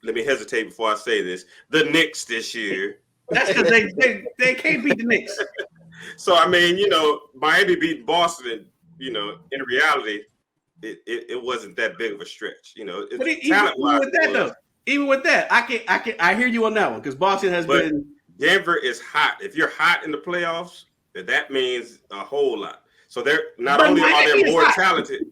let me hesitate before I say this, the Knicks this year. That's because they can't beat the Knicks. So I mean, Miami beat Boston, and in reality, it wasn't that big of a stretch. But even with that though, even with that, I hear you on that one because Boston has been. Denver is hot. If you're hot in the playoffs, that means a whole lot. So they're not only are they more talented.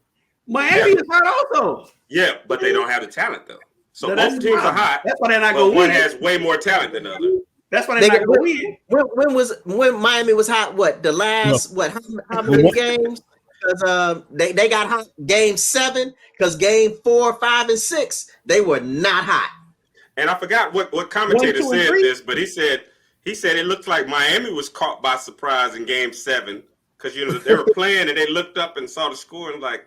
Miami is hot also. Yeah, but they don't have the talent though. So both teams are hot. That's why they're not going to win. One has way more talent than the other. That's why they're not going to win. When Miami was hot? What the last? What how many games? Because they got hot game 7. Because game 4, 5, and 6 they were not hot. And I forgot what commentator said this, but he said it looked like Miami was caught by surprise in game 7 because they were playing and they looked up and saw the score and like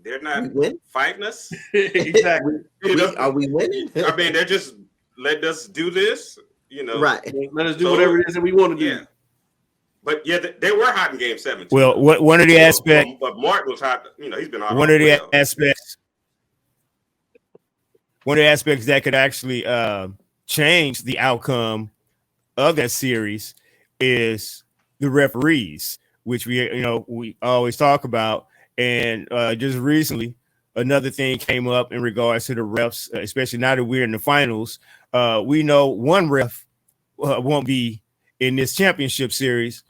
they're not fighting us. Exactly. Are we winning? I mean, they're just let us do this. Right. Let us do whatever it is that we want to do. Yeah. But yeah, they were hot in game 7. Well, one of the aspects. But Martin was hot. He's been hot. One of the aspects. One of the aspects that could actually change the outcome of that series is the referees, which we always talk about. And just recently, another thing came up in regards to the refs, especially now that we're in the finals. We know one ref won't be in this championship series.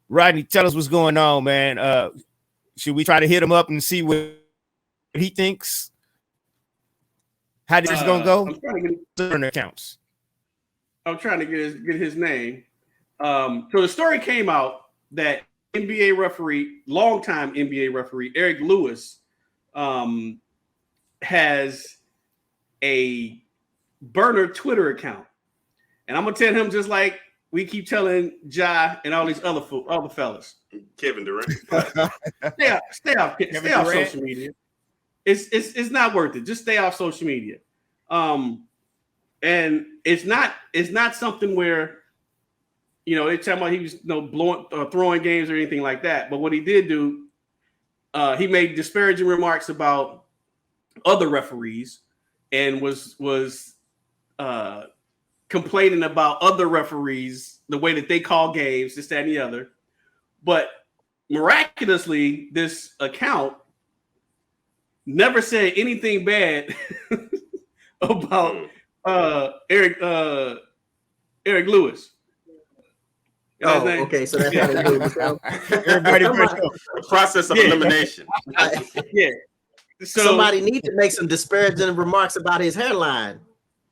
Rodney, tell us what's going on, man. Should we try to hit him up and see what he thinks? How this is gonna go? I'm trying to get accounts. I'm trying to get his name. So the story came out that NBA referee, longtime NBA referee Eric Lewis, has a burner Twitter account, and I'm gonna tell him just like we keep telling Ja and all these other fellas. Kevin Durant. stay off social media. It's not worth it. Just stay off social media. And it's not something where they tell about he was blowing throwing games or anything like that. But what he did do, he made disparaging remarks about other referees and was complaining about other referees, the way that they call games, this, that, and the other. But miraculously, this account never said anything bad about Eric Lewis. Okay. So that's how they do it. Everybody, the process of elimination. Yeah. So somebody needs to make some disparaging remarks about his hairline.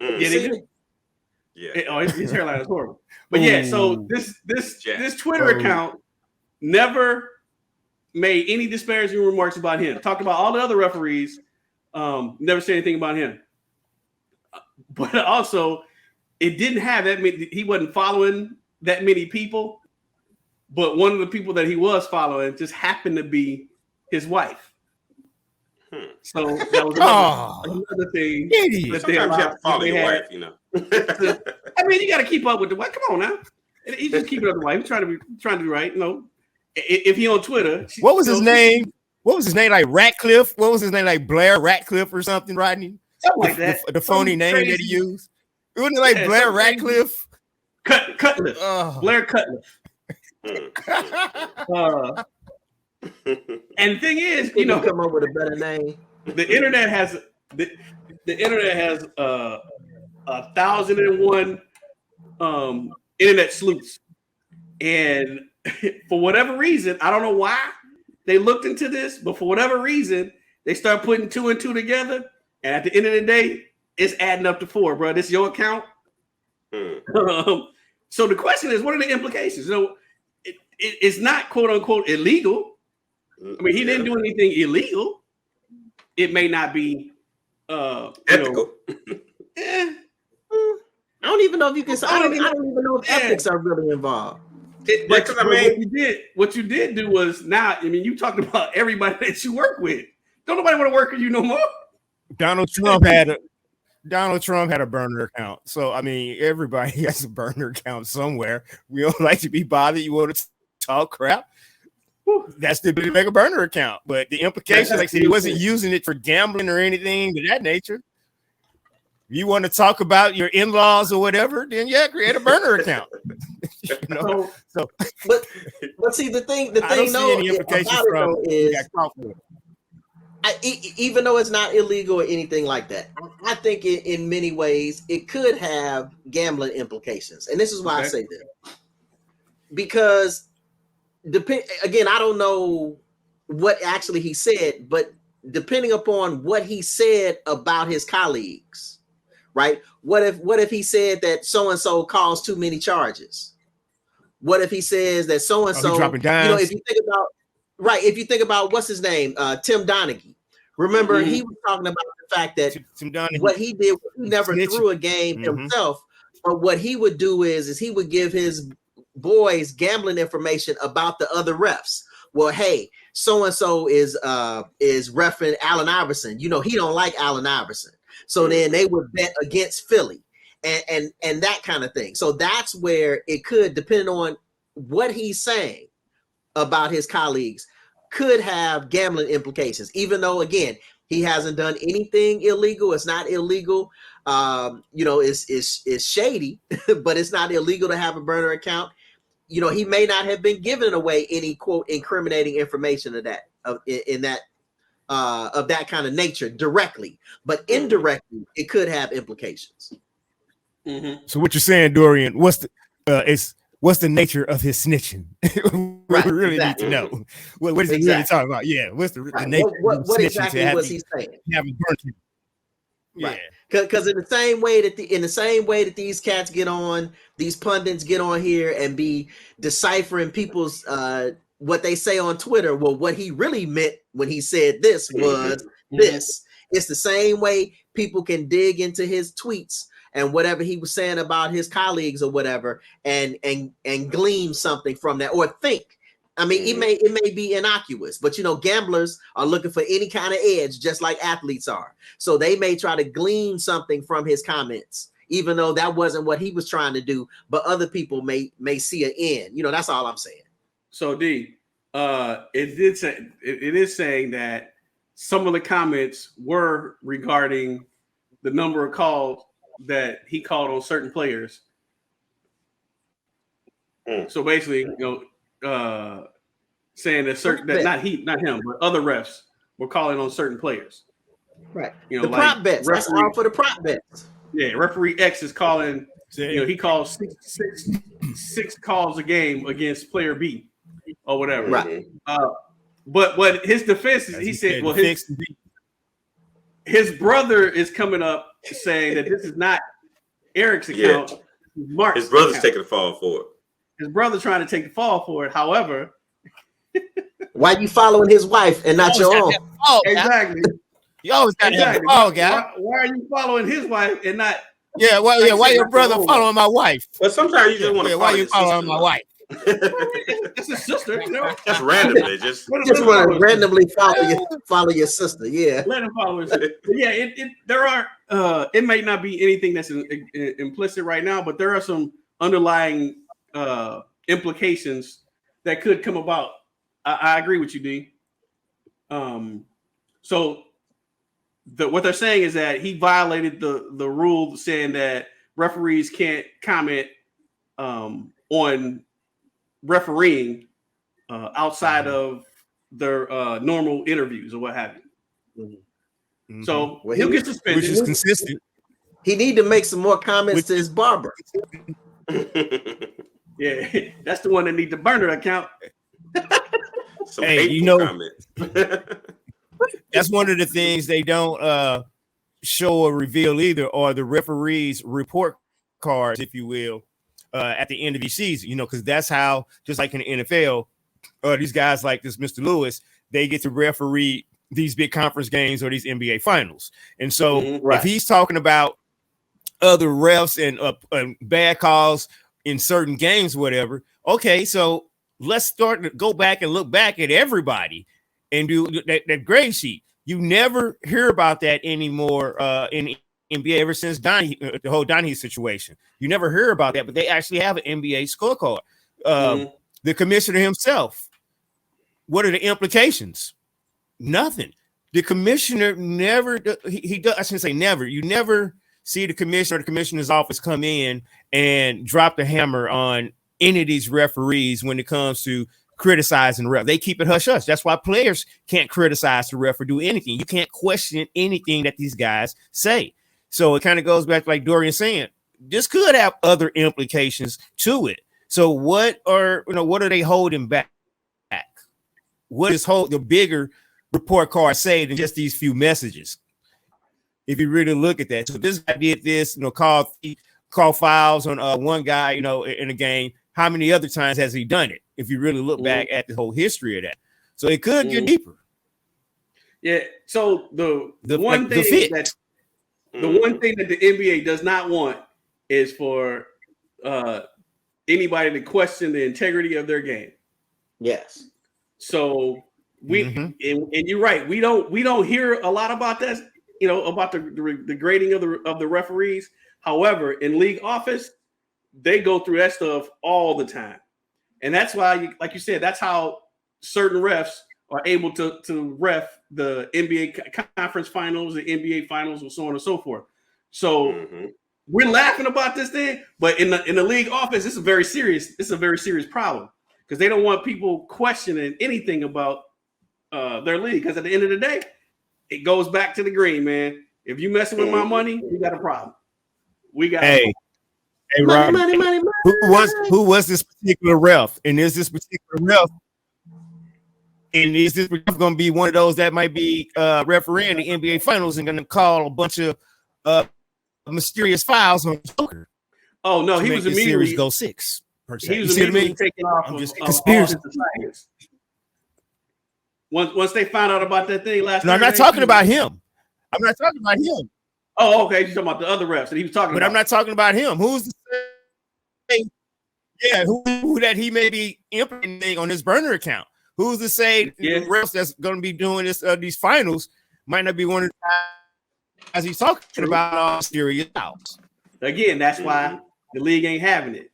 Yeah, they do. Yeah. His hairline is horrible. But yeah, so this Twitter account never made any disparaging remarks about him. Talked about all the other referees, never said anything about him. But also, it didn't have that many. He wasn't following that many people, but one of the people that he was following just happened to be his wife. So that was another thing. Sometimes you have to follow your wife, I mean, you got to keep up with the wife. Come on now, he's just keeping up with the wife. He's trying to be right. If he on Twitter, what was his name? What was his name? Like Ratcliffe? What was his name? Like Blair Ratcliffe or something, Rodney? Something like that. The phony name that he used. It wasn't like Blair Ratcliffe. Cutliff. Blair Cutliff. And the thing is, come up with a better name. The internet has 1,001 internet sleuths, and for whatever reason, I don't know why they looked into this, but for whatever reason, they start putting 2 and 2 together, and at the end of the day, it's adding up to 4, bro. This is your account. So the question is, what are the implications? It's not quote unquote illegal. I mean, he didn't do anything illegal. It may not be ethical. I don't even know if you can. I don't even know if ethics are really involved. What you did do was you talking about everybody that you work with. Don't nobody want to work with you no more. Donald Trump had a burner account. So I mean, everybody has a burner account somewhere. We don't like to be bothered. You want to talk crap? That's the ability to make a burner account. But the implication, like I said, he wasn't using it for gambling or anything of that nature. you want to talk about your in-laws or whatever, then create a burner account. But see, the thing I don't see any implications from is even though it's not illegal or anything like that, I think in many ways it could have gambling implications, and this is why I say that, because again, I don't know what actually he said, but depending upon what he said about his colleagues, right? What if he said that so and so caused too many charges? What if he says that so and so, dropping dimes? If you think about what's his name, Tim Donaghy. Remember, he was talking about the fact that what he did, he never threw a game himself, but what he would do is he would give his boys gambling information about the other refs. Well, hey, so and so is reffing Allen Iverson. He don't like Allen Iverson, so then they would bet against Philly, and that kind of thing. So that's where it could, depending on what he's saying about his colleagues, could have gambling implications. Even though, again, he hasn't done anything illegal. It's not illegal. It's shady, but it's not illegal to have a burner account. He may not have been giving away any quote incriminating information of that of that kind of nature directly, but indirectly it could have implications. So what you're saying, Dorian? What's the nature of his snitching? Right, we really need to know. What is he really talking about? Yeah, what's the nature? What exactly was he saying? Right. Because in the same way that these cats get on, these pundits get on here and be deciphering people's what they say on Twitter. Well, what he really meant when he said this was this. It's the same way people can dig into his tweets and whatever he was saying about his colleagues or whatever, and glean something from that, or think. I mean, it may be innocuous, but gamblers are looking for any kind of edge, just like athletes are. So they may try to glean something from his comments, even though that wasn't what he was trying to do. But other people may see an end. That's all I'm saying. So D, it is saying that some of the comments were regarding the number of calls that he called on certain players. So basically, saying that not him, but other refs were calling on certain players. Right. The prop bets. That's all for the prop bets. Yeah, referee X is calling. He calls six calls a game against player B or whatever. Right. But his defense is, he said, well, his brother is coming up saying that this is not Eric's account. Yeah. His brother's taking the fall for it. His brother's trying to take the fall for it. However, why you following his wife and not your own? Exactly. You always got to fall, guy. Why are you following his wife and not? Why your brother following my wife? But sometimes you just want to. Why you following my wife? It's a sister, Just randomly, just want to randomly follow your sister. Yeah, random followers. Yeah, there are. It may not be anything that's implicit right now, but there are some underlying implications that could come about. I agree with you, D. So what they're saying is that he violated the rule saying that referees can't comment on refereeing outside of their normal interviews or what have you. So he'll get suspended, which is consistent. He need to make some more comments to his barber. Yeah, that's the one that needs the burner account. That's one of the things they don't show or reveal either, are the referees' report cards, if you will, at the end of each season. Because that's how, just like in the NFL, these guys like this Mr. Lewis, they get to referee these big conference games or these NBA finals. And so if he's talking about other refs and bad calls in certain games, whatever, okay, so let's start to go back and look back at everybody and do that grade sheet. You never hear about that anymore in NBA ever since the whole Donaghy situation. You never hear about that, but they actually have an NBA scorecard. The commissioner himself, what are the implications? Nothing. The commissioner never, I shouldn't say never, you never see the commissioner or the commissioner's office come in and drop the hammer on any of these referees when it comes to criticizing the ref. They keep it hush hush. That's why players can't criticize the ref or do anything. You can't question anything that these guys say. So it kind of goes back to like Dorian saying, this could have other implications to it. So what are they holding back? What is the bigger report card say than just these few messages? If you really look at that. So this guy did this, call fouls on one guy, in a game. How many other times has he done it? If you really look back at the whole history of that. So it could get deeper. Yeah. So the one thing that the NBA does not want is for anybody to question the integrity of their game. Yes. So and you're right. We don't hear a lot about that, about the grading of the referees. However, in league office, they go through that stuff all the time. And that's why, like you said, that's how certain refs are able to ref the NBA conference finals, the NBA finals, and so on and so forth. So we're laughing about this thing, but in the league office, it's a very serious problem because they don't want people questioning anything about their league. Because at the end of the day, it goes back to the green, man. If you messing with my money, we got a problem. We got money. Who was this particular ref? And is this particular ref? And is this going to be one of those that might be refereeing the NBA finals and going to call a bunch of mysterious fouls on Joker? Oh no, he was immediately series go 6. Per se. He was immediately taken off of conspiracy. Once they found out about that thing last. No, I'm not talking about him. I'm not talking about him. Oh, okay. You're talking about the other refs that he was talking about. But I'm not talking about him. Who's the say? Yeah, who that he may be implementing on his burner account? Who's to say the refs that's going to be doing this these finals might not be one of the guys he's talking about serious outs? Again, that's why the league ain't having it.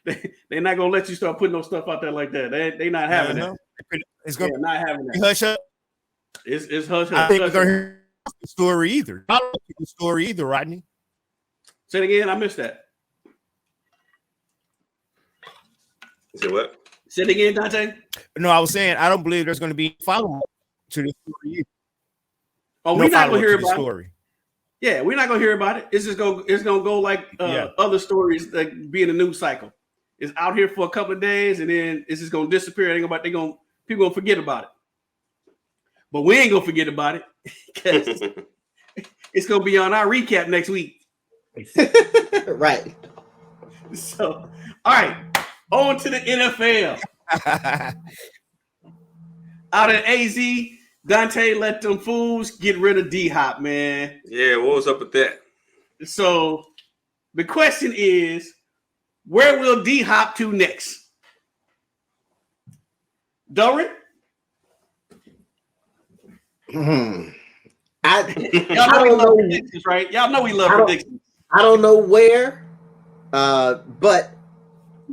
They're not gonna let you start putting no stuff out there like that. They're not having it. It's gonna not having that. Hush up. It's hush up. I think we're gonna hear the story either. I don't think the story either, Rodney. Say it again. I missed that. Say what? Say it again, Dante. No, I was saying I don't believe there's going to be follow up to the story either. Oh, we're not gonna hear about the story. Yeah, we're not gonna hear about it. It's gonna go like other stories that be in the news cycle. It's out here for a couple of days and then it's just gonna disappear. People gonna forget about it. But we ain't gonna forget about it because it's gonna be on our recap next week. Right. So, all right, on to the NFL. Out of AZ, Dante let them fools get rid of D-Hop, man. Yeah, what was up with that? So the question is, where will D-Hop to next? Dorian? I don't know predictions, right? Y'all know we love predictions. I don't know where, but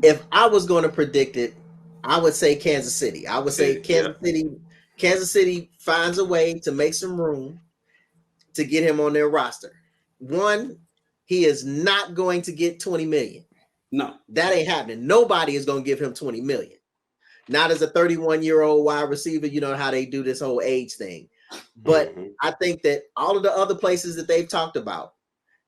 if I was going to predict it, I would say Kansas City. I would say Kansas City finds a way to make some room to get him on their roster. One, he is not going to get 20 million. No, that ain't happening. Nobody is going to give him 20 million. Not as a 31-year-old wide receiver. You know how they do this whole age thing. But I think that all of the other places that they've talked about,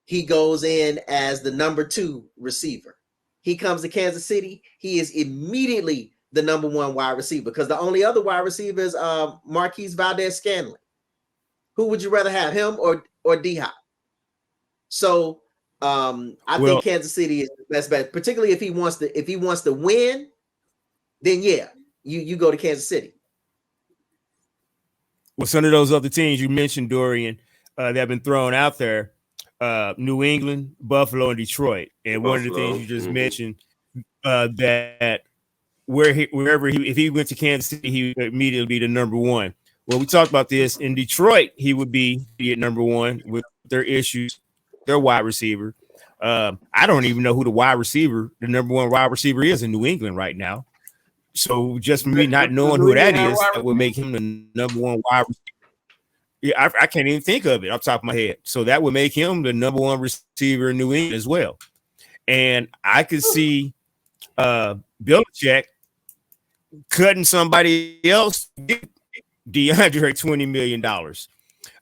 he goes in as the number 2 receiver. He comes to Kansas City. He is immediately the number 1 wide receiver because the only other wide receiver is Marquise Valdez-Scantling. Who would you rather have, him or D-Hop? So I think Kansas City is the best bet, particularly if he wants to win. Then you go to Kansas City. Well, some of those other teams you mentioned, Dorian, that have been thrown out there, New England, Buffalo, and Detroit. And one of the things you just mentioned, that if he went to Kansas City, he would immediately be the number 1. Well, we talked about this in Detroit. He would be at number 1 with their issues, their wide receiver. I don't even know who the number 1 wide receiver is in New England right now. So just me not knowing who that is, that would make him the number 1 wide receiver. Yeah, I can't even think of it off the top of my head. So that would make him the number one receiver in New England as well. And I could see Belichick cutting somebody else to get DeAndre $20 million.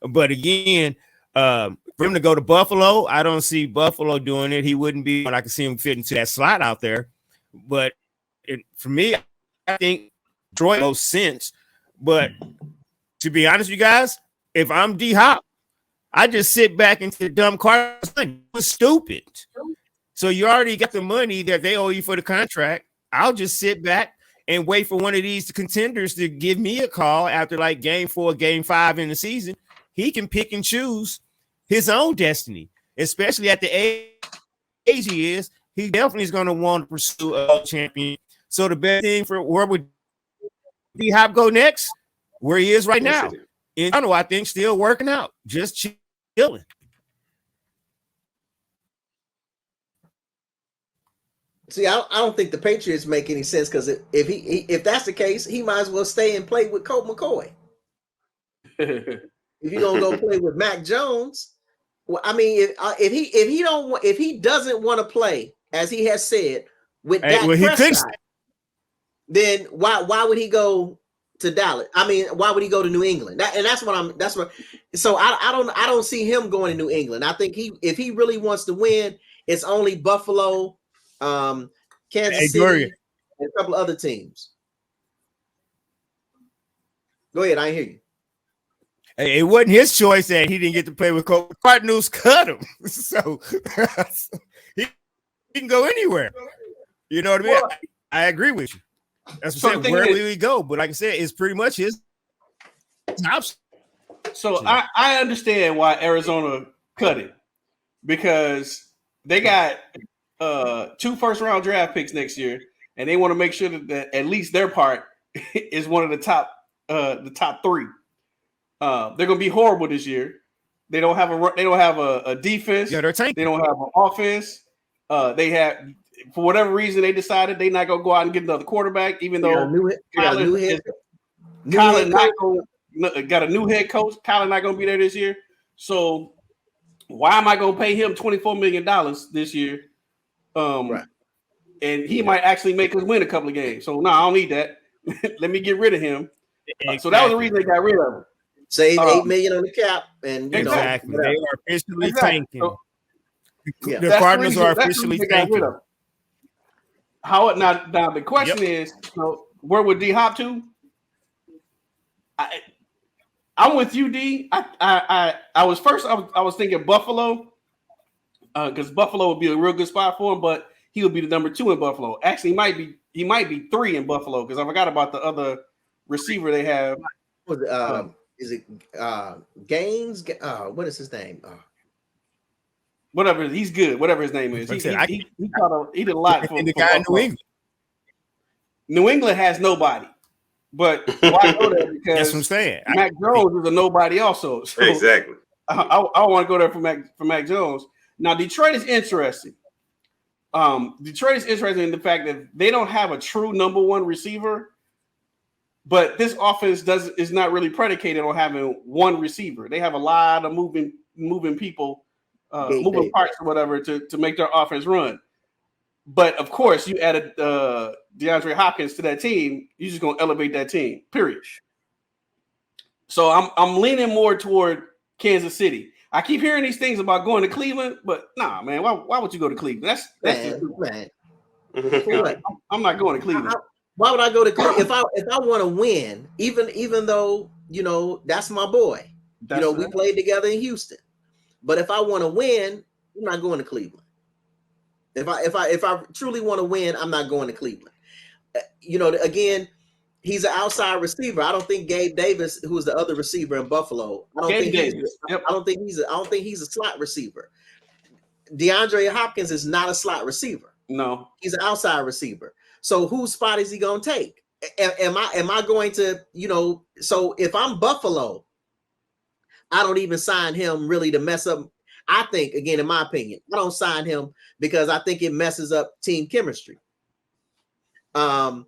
But again, for him to go to Buffalo, I don't see Buffalo doing it. He wouldn't be, I can see him fit into that slot out there. But for me, I think Detroit makes sense. But to be honest with you guys, if I'm D-Hop, I just sit back and say, dumb Cardinals, was stupid. So you already got the money that they owe you for the contract. I'll just sit back and wait for one of these contenders to give me a call after like game 4, game 5 in the season. He can pick and choose his own destiny, especially at the age he is. He definitely is going to want to pursue a champion. So the best thing for where would D-Hop go next? Where he is right now. In Toronto, I think still working out, just chilling. See, I don't think the Patriots make any sense because if that's the case, he might as well stay and play with Colt McCoy. If you're gonna go play with Mac Jones, well, I mean, if he doesn't want to play, as he has said, with Dak Prescott, then why would he go to Dallas? I mean, why would he go to New England? So I don't see him going to New England. I think if he really wants to win, it's only Buffalo, Kansas City, and a couple of other teams. Go ahead, I hear you. It wasn't his choice that he didn't get to play with Colt. Cardinals cut him, so he can go anywhere. You know what I mean? Well, I agree with you. That's what I'm saying. Where will he go? But like I said, it's pretty much his option. So I understand why Arizona cut it, because they got 2 first-round draft picks next year, and they want to make sure that at least their part is one of the top 3. They're going to be horrible this year. They don't have a defense. Yeah, they're tanking. They don't have an offense. They have, for whatever reason, they decided they're not going to go out and get another quarterback, even though Kyler got a new head coach. Kyler not going to be there this year. So why am I going to pay him $24 million this year? Right. And he might actually make us win a couple of games. So no, I don't need that. Let me get rid of him. So that was the reason they got rid of him. Save $8 million on the cap, and exactly. They are officially tanking. So, the Cardinals are officially tanking. How now the question is, so where would D hop to? I'm with you, D. I was thinking Buffalo, because Buffalo would be a real good spot for him, but he would be the number 2 in Buffalo. Actually, he might be 3 in Buffalo, because I forgot about the other receiver they have. Is it Gaines? What is his name? Whatever, he's good. Whatever his name is, he did a lot for the guy in New England. New England has nobody, but why go there? Because that's what I'm saying. Mac Jones is a nobody also. So exactly. I want to go there for Mac Jones. Now Detroit is interesting. Detroit is interesting in the fact that they don't have a true number 1 receiver. But this offense is not really predicated on having one receiver. They have a lot of moving people, moving parts or whatever to make their offense run. But of course, you added DeAndre Hopkins to that team. You're just gonna elevate that team. Period. So I'm leaning more toward Kansas City. I keep hearing these things about going to Cleveland, but nah, man. Why would you go to Cleveland? That's man. I'm not going to Cleveland. Why would I go to Cleveland if I want to win? Even though that's my boy. We played together in Houston. But if I want to win, I'm not going to Cleveland. If I truly want to win, I'm not going to Cleveland. Again, he's an outside receiver. I don't think Gabe Davis, who is the other receiver in Buffalo, I don't think he's a slot receiver. DeAndre Hopkins is not a slot receiver. No, he's an outside receiver. So whose spot is he going to take? Am I going to, so if I'm Buffalo, I don't even sign him really to mess up. I think, again, in my opinion, I don't sign him because I think it messes up team chemistry. I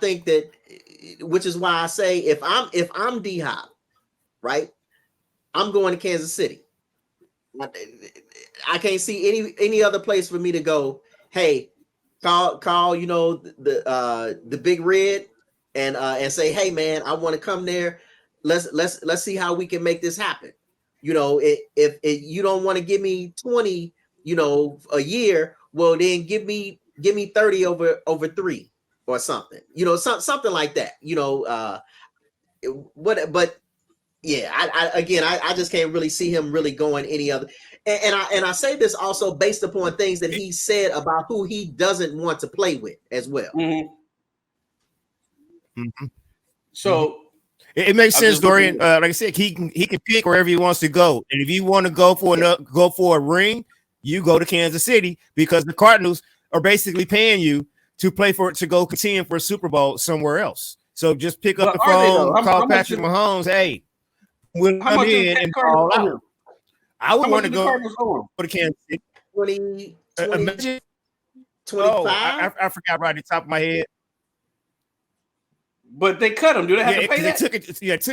think that, which is why I say if I'm D-Hop, right? I'm going to Kansas City. I can't see any other place for me to go. Hey, call the Big Red and say, hey man, I want to come there. Let's see how we can make this happen. If you don't want to give me 20, a year, well then give me 30 over 3 or something. Something like that. But yeah, I just can't really see him really going any other. And I say this also based upon things that he said about who he doesn't want to play with as well. So it makes sense, Dorian. Like I said, he can pick wherever he wants to go, and if you want to go for a ring, you go to Kansas City because the Cardinals are basically paying you to go contend for a Super Bowl somewhere else. So just pick up the phone, call Patrick Mahomes. Hey, we'll come in and call out. I would want to go for the Kansas City. 20, 25. Oh, I forgot right at the top of my head. But they cut him. Do they have to pay that? Took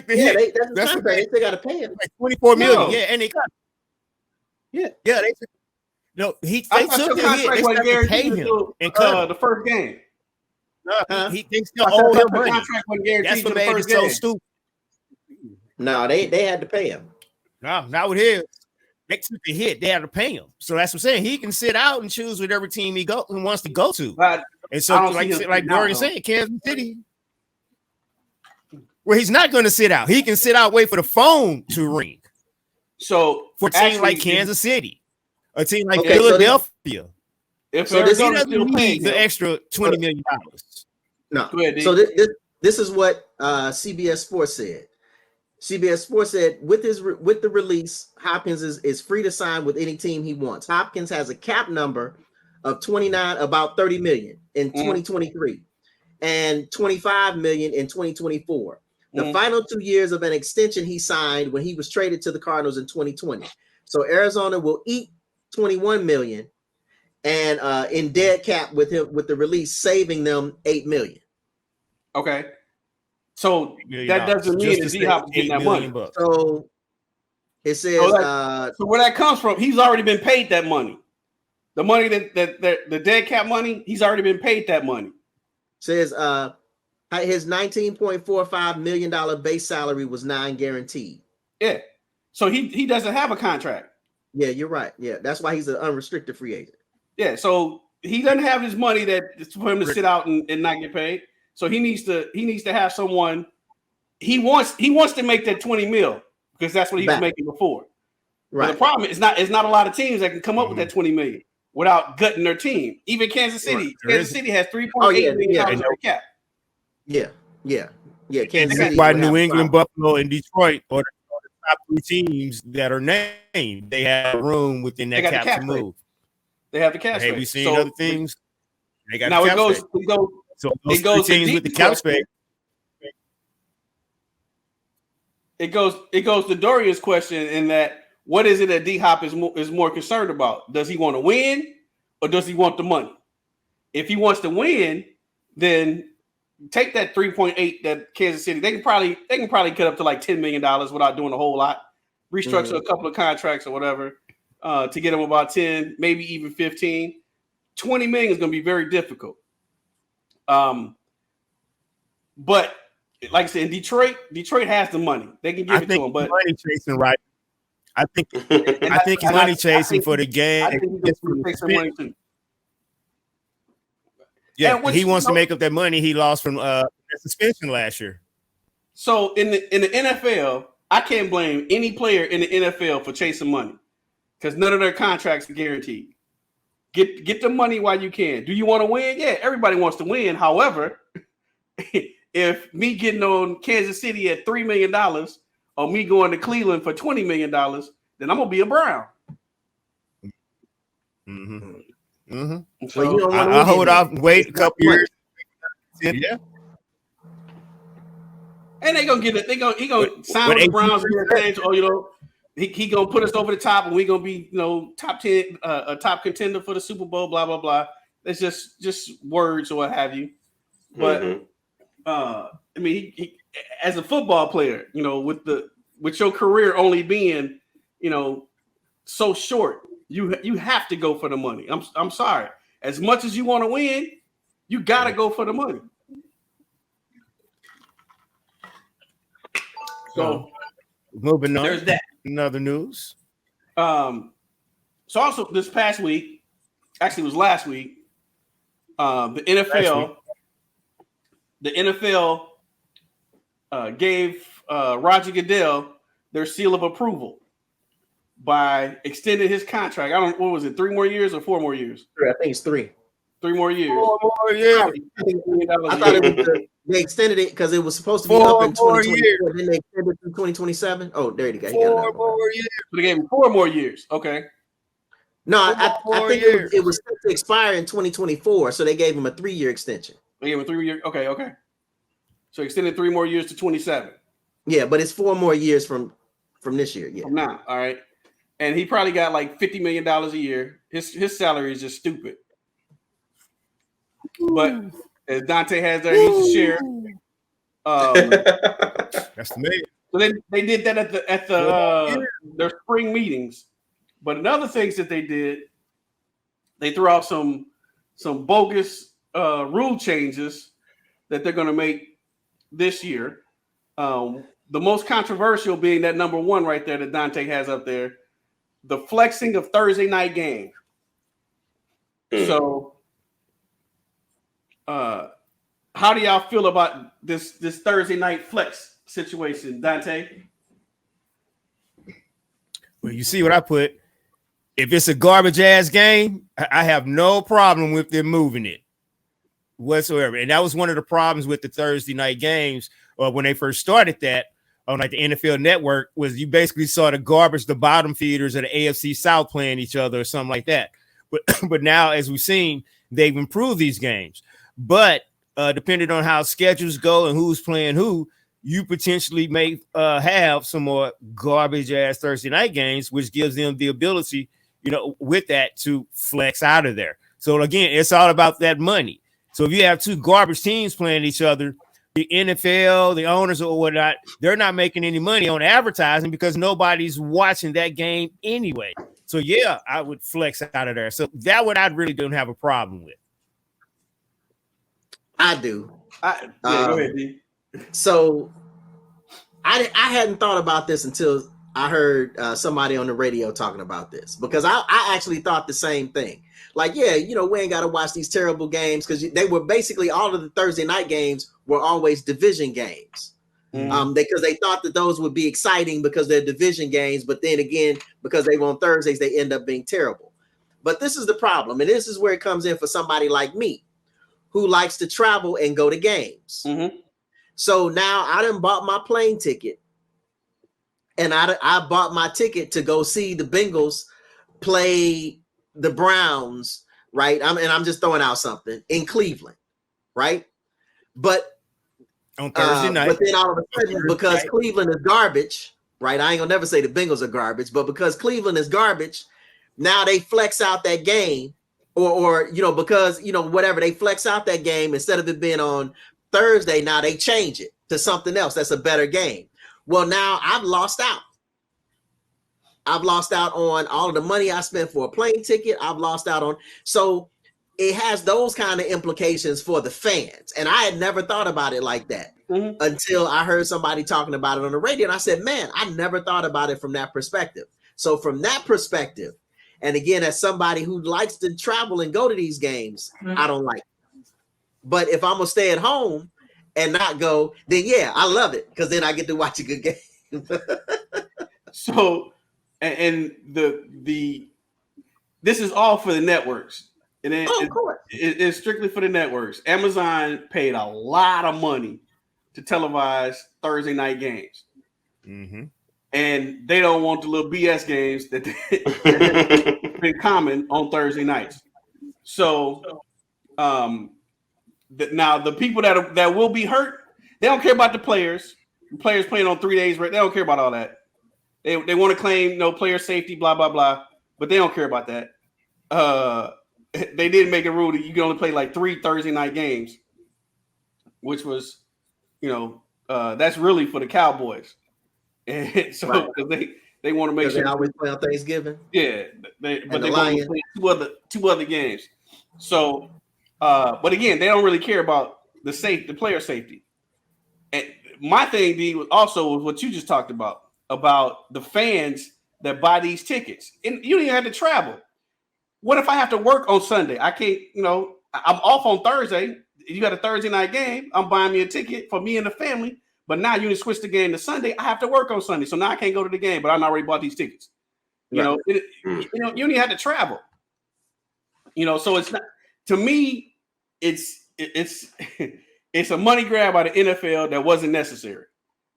the hit. That's what they got to pay him. Like 24 million. Yeah, and they cut him. Yeah. They took the hit. They started to pay him and cut the first game. They still owe him money. That's what made it so stupid. No, they had to pay him. No, not with his. They took the hit. They had to pay him. So that's what I'm saying. He can sit out and choose whatever team he wants to go to. And so, like Dorian said, Kansas City. Well, he's not going to sit out. He can sit out, wait for the phone to ring. So for a team like Kansas City, a team like Philadelphia, if he doesn't need the extra $20 million. No. So this is what CBS Sports said. CBS Sports said with the release, Hopkins is free to sign with any team he wants. Hopkins has a cap number of about 30 million in 2023 and 25 million in 2024. The final 2 years of an extension he signed when he was traded to the Cardinals in 2020. So Arizona will eat 21 million and in dead cap with the release, saving them 8 million. Okay. So that doesn't mean that D-Hop is getting that money. So it says so where that comes from, he's already been paid that money. The money that the dead cap money, he's already been paid that money. Says his $19.45 million base salary was non-guaranteed. Yeah. So he doesn't have a contract. Yeah, you're right. Yeah, that's why he's an unrestricted free agent. Yeah, so he doesn't have his money that's for him to sit out and not get paid. So he needs to have someone. He wants to make that 20 mil because that's what he was making before. Right. But the problem is it's not a lot of teams that can come up with that 20 million without gutting their team. Even Kansas City. Right. Kansas City has $3.8 million cap. Yeah. Kansas City. Why New England, Buffalo, and Detroit are the top 3 teams that are named. They have room within that cap to move. They have the cap space. Have we seen other things? They got now the cap it space. So it goes teams with the cap space. It goes to Dorian's question in that what is it that D-Hop is more concerned about? Does he want to win or does he want the money? If he wants to win, then take that 3.8 that Kansas City. They can probably cut up to like $10 million without doing a whole lot. Restructure a couple of contracts or whatever to get them about 10, maybe even 15. 20 million is going to be very difficult. But like I said, in Detroit has the money. They can give it to him. But money chasing, right? I think he's money chasing for the game. I think he's chasing money too. Yeah, he wants to make up that money he lost from suspension last year. So in the NFL, I can't blame any player in the NFL for chasing money because none of their contracts are guaranteed. Get the money while you can. Do you want to win? Yeah, everybody wants to win. However, if me getting on Kansas City at $3 million or me going to Cleveland for $20 million, then I'm gonna be a Brown. So I hold off, wait a couple years. Yeah. And they gonna get it. He gonna sign with the Browns and things. Oh, he gonna put us over the top, and we gonna be top 10, a top contender for the Super Bowl. Blah blah blah. That's just words or what have you. But I mean, he as a football player, with the with your career only being, so short, you have to go for the money. I'm sorry. As much as you want to win, you gotta go for the money. So moving on. There's that. Another news. So also this past week, actually it was last week, the NFL gave Roger Goodell their seal of approval by extending his contract. What was it, 3 more years or 4 more years? I think it's 3. 3 more years. 4 more years. I thought it was they extended it because it was supposed to be up in 2024. Then they extended it to 2027. Oh, there you go. 4 more years. So they gave him 4 more years. Okay. No, I think it was set to expire in 2024, so they gave him a 3-year extension. They gave him a 3-year. Okay. So extended 3 more years to 27. Yeah, but it's 4 more years from this year. Yeah. From now, all right. And he probably got like $50 million a year. His salary is just stupid. But as Dante has there, he's a share. That's the man. So they did that at their spring meetings. But another things that they did, they threw out some bogus rule changes that they're going to make this year. The most controversial being that number 1 right there that Dante has up there, the flexing of Thursday night game. So, how do y'all feel about this Thursday night flex situation, Dante? Well, you see what I put. If it's a garbage ass game, I have no problem with them moving it whatsoever. And that was one of the problems with the Thursday night games when they first started that on like the NFL Network, was you basically saw the bottom feeders of the AFC South playing each other or something like that. But now, as we've seen, they've improved these games. But depending on how schedules go and who's playing who, you potentially may have some more garbage ass Thursday night games, which gives them the ability, with that to flex out of there. So again, it's all about that money. So if you have 2 garbage teams playing each other, the NFL, the owners or whatnot, they're not making any money on advertising because nobody's watching that game anyway. So yeah, I would flex out of there. So that one I really don't have a problem with. I do. Go ahead, D. So I hadn't thought about this until I heard somebody on the radio talking about this, because I actually thought the same thing. Like, yeah, we ain't got to watch these terrible games, because they were basically, all of the Thursday night games were always division games. Because they thought that those would be exciting because they're division games, but then again, because they were on Thursdays, they end up being terrible. But this is the problem, and this is where it comes in for somebody like me, who likes to travel and go to games. So now I done bought my plane ticket, and I bought my ticket to go see the Bengals play the Browns, right? I'm just throwing out something, in Cleveland, right? But on Thursday night. But then all of a sudden, because Cleveland is garbage, right? I ain't gonna never say the Bengals are garbage, but because Cleveland is garbage, now they flex out that game, or because whatever, they flex out that game, instead of it being on Thursday, now they change it to something else that's a better game. Well, now I've lost out. I've lost out on all of the money I spent for a plane ticket. I've lost out on, so it has those kind of implications for the fans. And I had never thought about it like that until I heard somebody talking about it on the radio. And I said, man, I never thought about it from that perspective. So from that perspective, and again, as somebody who likes to travel and go to these games, I don't like it. But if I'm gonna stay at home and not go, then yeah, I love it, because then I get to watch a good game. So, and this is all for the networks, and it's strictly for the networks. Amazon paid a lot of money to televise Thursday night games, and they don't want the little BS games that have been common on Thursday nights. So, now the people that will be hurt, they don't care about the players. The players playing on 3 days, right? They don't care about all that. They want to claim no player safety, blah blah blah, but they don't care about that. They did make a rule that you can only play like 3 Thursday night games, which was, that's really for the Cowboys. and so they want to make sure they always play on Thanksgiving. Yeah, but they want to play two other games. So, but again, they don't really care about the player safety. And my thing, D, was also what you just talked about the fans that buy these tickets, and you don't even have to travel. What if I have to work on Sunday? I can't, I'm off on Thursday. You got a Thursday night game. I'm buying me a ticket for me and the family. But now you switch the game to Sunday. I have to work on Sunday, so now I can't go to the game. But I already bought these tickets. You don't even have to travel. So it's not. To me, it's it's a money grab by the NFL that wasn't necessary.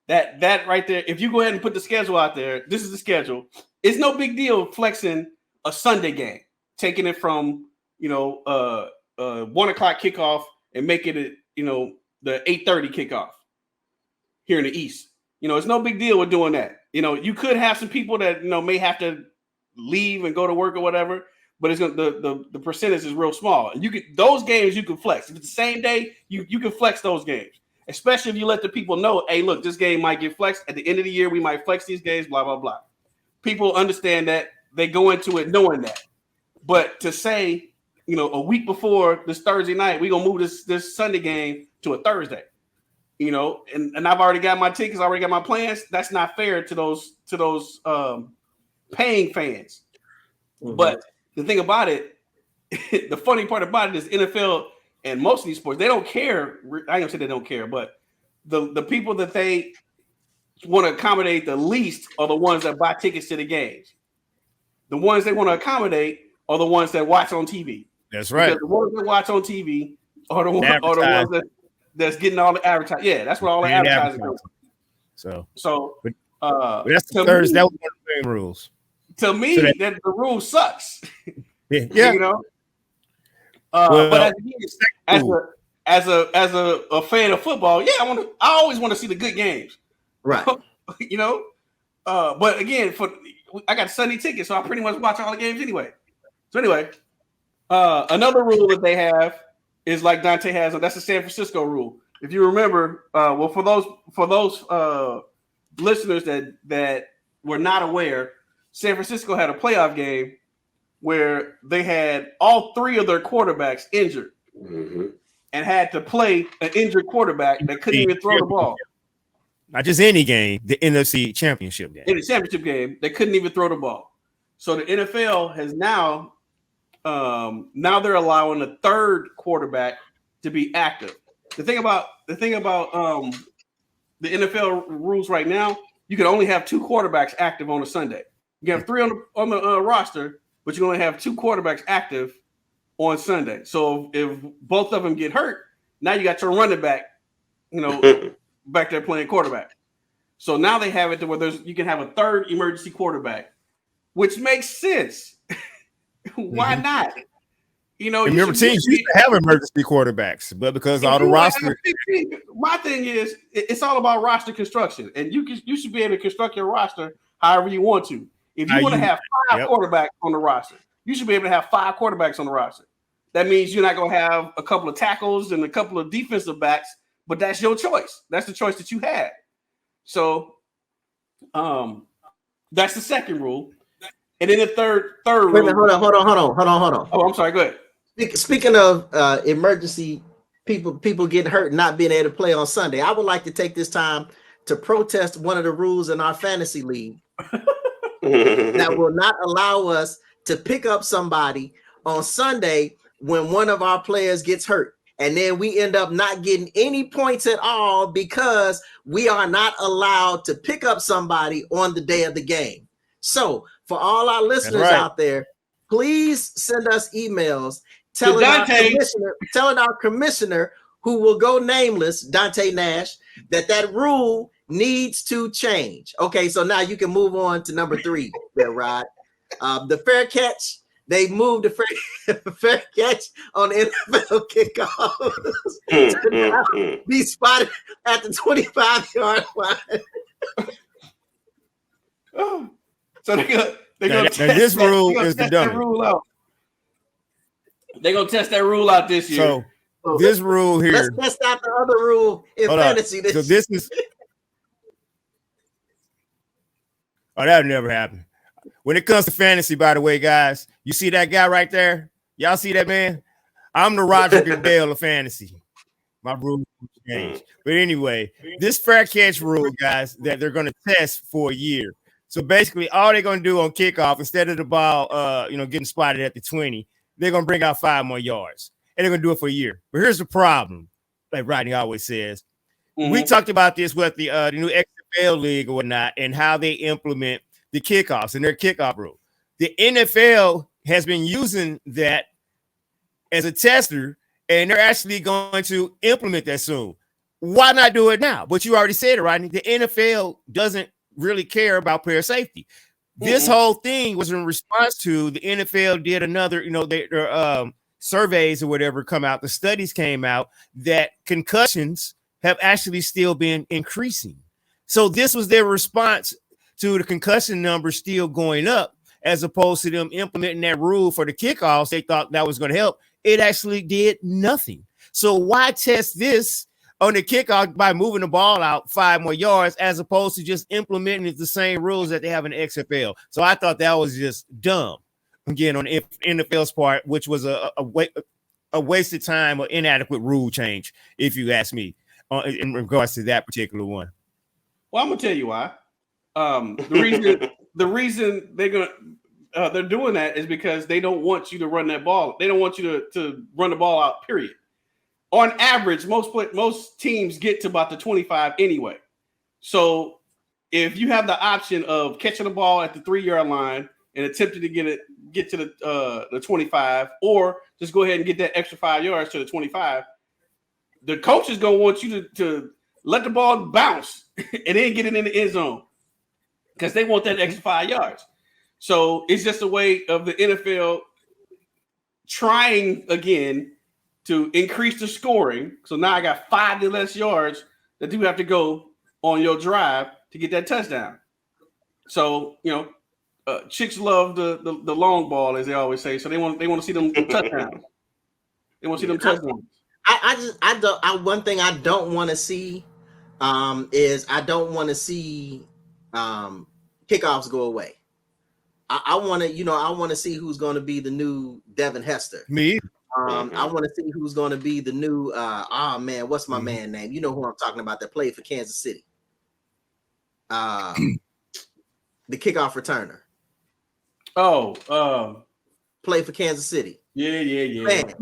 That right there. If you go ahead and put the schedule out there, this is the schedule. It's no big deal flexing a Sunday game, taking it from 1:00 kickoff and making it the 8:30 kickoff here in the East. It's no big deal with doing that. You could have some people that may have to leave and go to work or whatever, but it's gonna the percentage is real small. And those games you can flex. If it's the same day, you can flex those games. Especially if you let the people know, hey, look, this game might get flexed. At the end of the year, we might flex these games, blah, blah, blah. People understand that. They go into it knowing that. But to say, a week before this Thursday night, we're going to move this Sunday game to a Thursday, and I've already got my tickets, I already got my plans. That's not fair to those paying fans. Mm-hmm. But the thing about it, the funny part about it is NFL and most of these sports, they don't care. I ain't gonna say they don't care, but the people that they want to accommodate the least are the ones that buy tickets to the games. The ones they want to accommodate are the ones that watch on TV. That's right. Because the ones that watch on TV are the ones that's getting all the advertising. Yeah, that's what all the advertising goes. But that's the Thursday. That was one of the main rules. To me, that the rule sucks. Yeah. But as a fan of football, I always want to see the good games, right? But again, I got Sunday tickets, so I pretty much watch all the games anyway. So anyway, another rule that they have is like Dante has, and that's the San Francisco rule. If you remember, for those listeners that were not aware, San Francisco had a playoff game where they had all three of their quarterbacks injured and had to play an injured quarterback that couldn't even throw the ball. Not just any game, the NFC Championship game. In the championship game, they couldn't even throw the ball. So the NFL has now they're allowing a third quarterback to be active. The thing about the NFL rules right now, you can only have two quarterbacks active on a Sunday. You can have three on the roster, but you only have two quarterbacks active on Sunday. So if both of them get hurt, now you got your running back, back there playing quarterback. So now they have it to where you can have a third emergency quarterback, which makes sense. Why not? Remember, teams used to have emergency quarterbacks, but because all the roster. My thing is, it's all about roster construction, and you should be able to construct your roster however you want to. If you want to have five quarterbacks on the roster, you should be able to have five quarterbacks on the roster. That means you're not going to have a couple of tackles and a couple of defensive backs, but that's your choice. That's the choice that you had. So, that's the second rule. And then the third rule. Wait a minute, hold on. Oh, I'm sorry. Go ahead. Speaking of emergency people getting hurt and not being able to play on Sunday, I would like to take this time to protest one of the rules in our fantasy league that will not allow us to pick up somebody on Sunday when one of our players gets hurt. And then we end up not getting any points at all because we are not allowed to pick up somebody on the day of the game. So for all our listeners out there, please send us emails telling our commissioner, who will go nameless, Dante Nash, that rule needs to change. Okay, so now you can move on to number 3 there, Rod. The fair catch. They moved the fair catch on the NFL kickoff to now be spotted at the 25-yard line. So they're gonna test this rule is the dummy. They're gonna test that rule out this year. So this rule here. Let's test out the other rule in fantasy. So this is Oh, that would never happen. When it comes to fantasy, by the way, guys, you see that guy right there? Y'all see that man? I'm the Roger Goodell of fantasy. My rules change. But anyway, this fair catch rule, guys, that they're going to test for a year. So basically, all they're going to do on kickoff, instead of the ball, getting spotted at the 20, they're going to bring out 5 more yards. And they're going to do it for a year. But here's the problem, like Rodney always says. We talked about this with the new XFL league or whatnot and how they implement the kickoffs and their kickoff rule. The NFL has been using that as a tester, and they're actually going to implement that soon. Why not do it now? But you already said it, Rodney. The NFL doesn't really care about player safety. This whole thing was in response to the NFL did another, their surveys or whatever come out. The studies came out that concussions have actually still been increasing. So this was their response to the concussion numbers still going up, as opposed to them implementing that rule for the kickoffs. They thought that was going to help. It actually did nothing. So why test this on the kickoff by moving the ball out 5 more yards, as opposed to just implementing the same rules that they have in the XFL? So I thought that was just dumb, again, on the NFL's part, which was a wasted time or inadequate rule change, if you ask me, in regards to that particular one. Well, I'm gonna tell you why. The reason they're doing that is because they don't want you to run that ball. They don't want you to run the ball out, period. On average, most teams get to about the 25 anyway. So if you have the option of catching the ball at the 3-yard line and attempting to get to the 25, or just go ahead and get that extra 5 yards to the 25, the coach is going to want you to let the ball bounce and then get it in the end zone, because they want that extra 5 yards. So it's just a way of the NFL trying again to increase the scoring. So now I got 5 less yards that you have to go on your drive to get that touchdown. So, chicks love the long ball, as they always say. So they want to see them touchdowns. They want to see them touchdowns. One thing I don't want to see is I don't want to see kickoffs go away. I want to see who's going to be the new Devin Hester. Me. I want to see who's going to be the new what's my man name? You know who I'm talking about, that played for Kansas City. The kickoff returner. Played for Kansas City. Yeah. Man,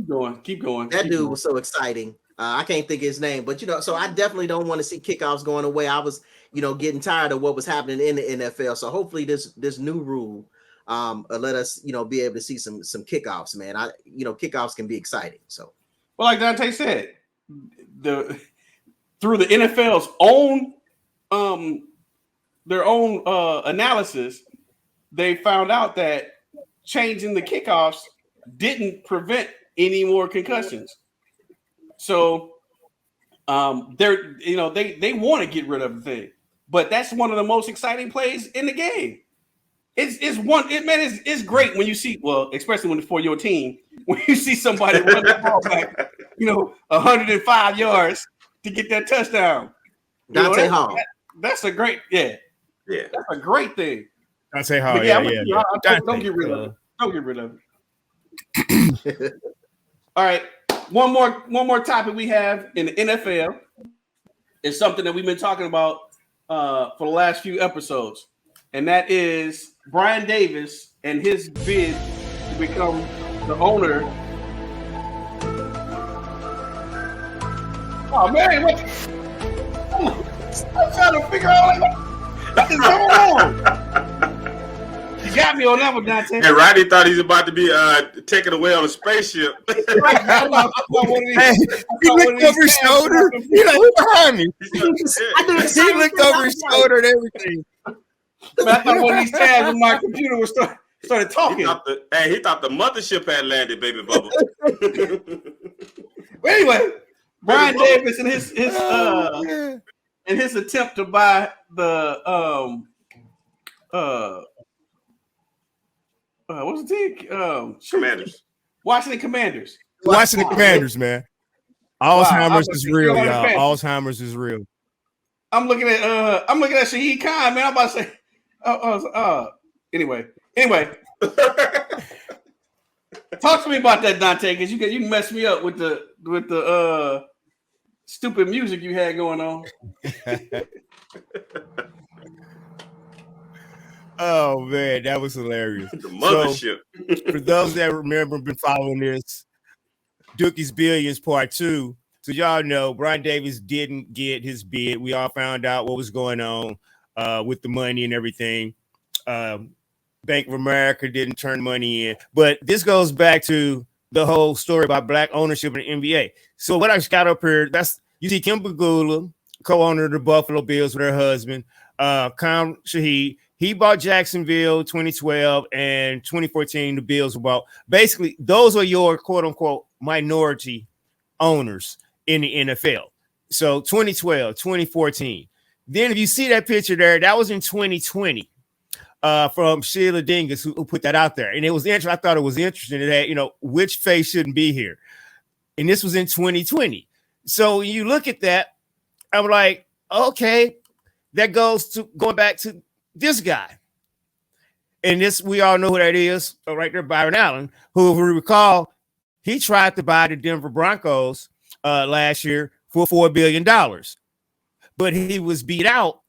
keep going. That dude was so exciting. I can't think of his name, but so I definitely don't want to see kickoffs going away. I was, getting tired of what was happening in the NFL. So hopefully this new rule let us, be able to see some kickoffs, man. Kickoffs can be exciting. So, well, like Dante said, through the NFL's own their own analysis, they found out that changing the kickoffs didn't prevent any more concussions. So they want to get rid of the thing, but that's one of the most exciting plays in the game. It's great when you see, especially when it's for your team, when you see somebody run the ball back, 105 yards to get that touchdown. Dante Hall. That's a great, that's a great thing. Dante Hall, don't get rid of it. Don't get rid of it. All right. One more topic we have in the NFL is something that we've been talking about for the last few episodes, and that is Brian Davis and his bid to become the owner. Oh man, I'm trying to figure out what is going on. You got me on that one, Dante. And Rodney thought he's about to be taken away on a spaceship. He looked over his shoulder. He's like, who behind me? He looked over his shoulder and everything. But I thought one of these tabs on my computer was started talking. He thought the mothership had landed, baby bubble. But anyway, Brian Davis and his attempt to buy the what's the team? Commanders. Washington Commanders. Washington Commanders, man. Alzheimer's is real, y'all. Alzheimer's is real. I'm looking at Shaheed Khan, man. I'm about to say Anyway. Talk to me about that, Dante, because you messed me up with the stupid music you had going on. Oh man, that was hilarious. The mothership. So, for those that remember, been following this, Dookie's Billions Part 2. So y'all know Brian Davis didn't get his bid. We all found out what was going on with the money and everything. Bank of America didn't turn money in. But this goes back to the whole story about black ownership in the NBA. So what I got up here, you see Kim Pegula, co-owner of the Buffalo Bills with her husband, Khan Shahid. He bought Jacksonville 2012 and 2014. The Bills were bought. Basically, those are your quote unquote minority owners in the NFL. So 2012, 2014. Then if you see that picture there, that was in 2020 from Sheila Dingus who put that out there. And it was interesting. I thought it was interesting that, which face shouldn't be here. And this was in 2020. So you look at that, I'm like, okay, that going back to this guy. And this, we all know who that is right there, Byron Allen, who, if we recall, he tried to buy the Denver Broncos last year for $4 billion. But he was beat out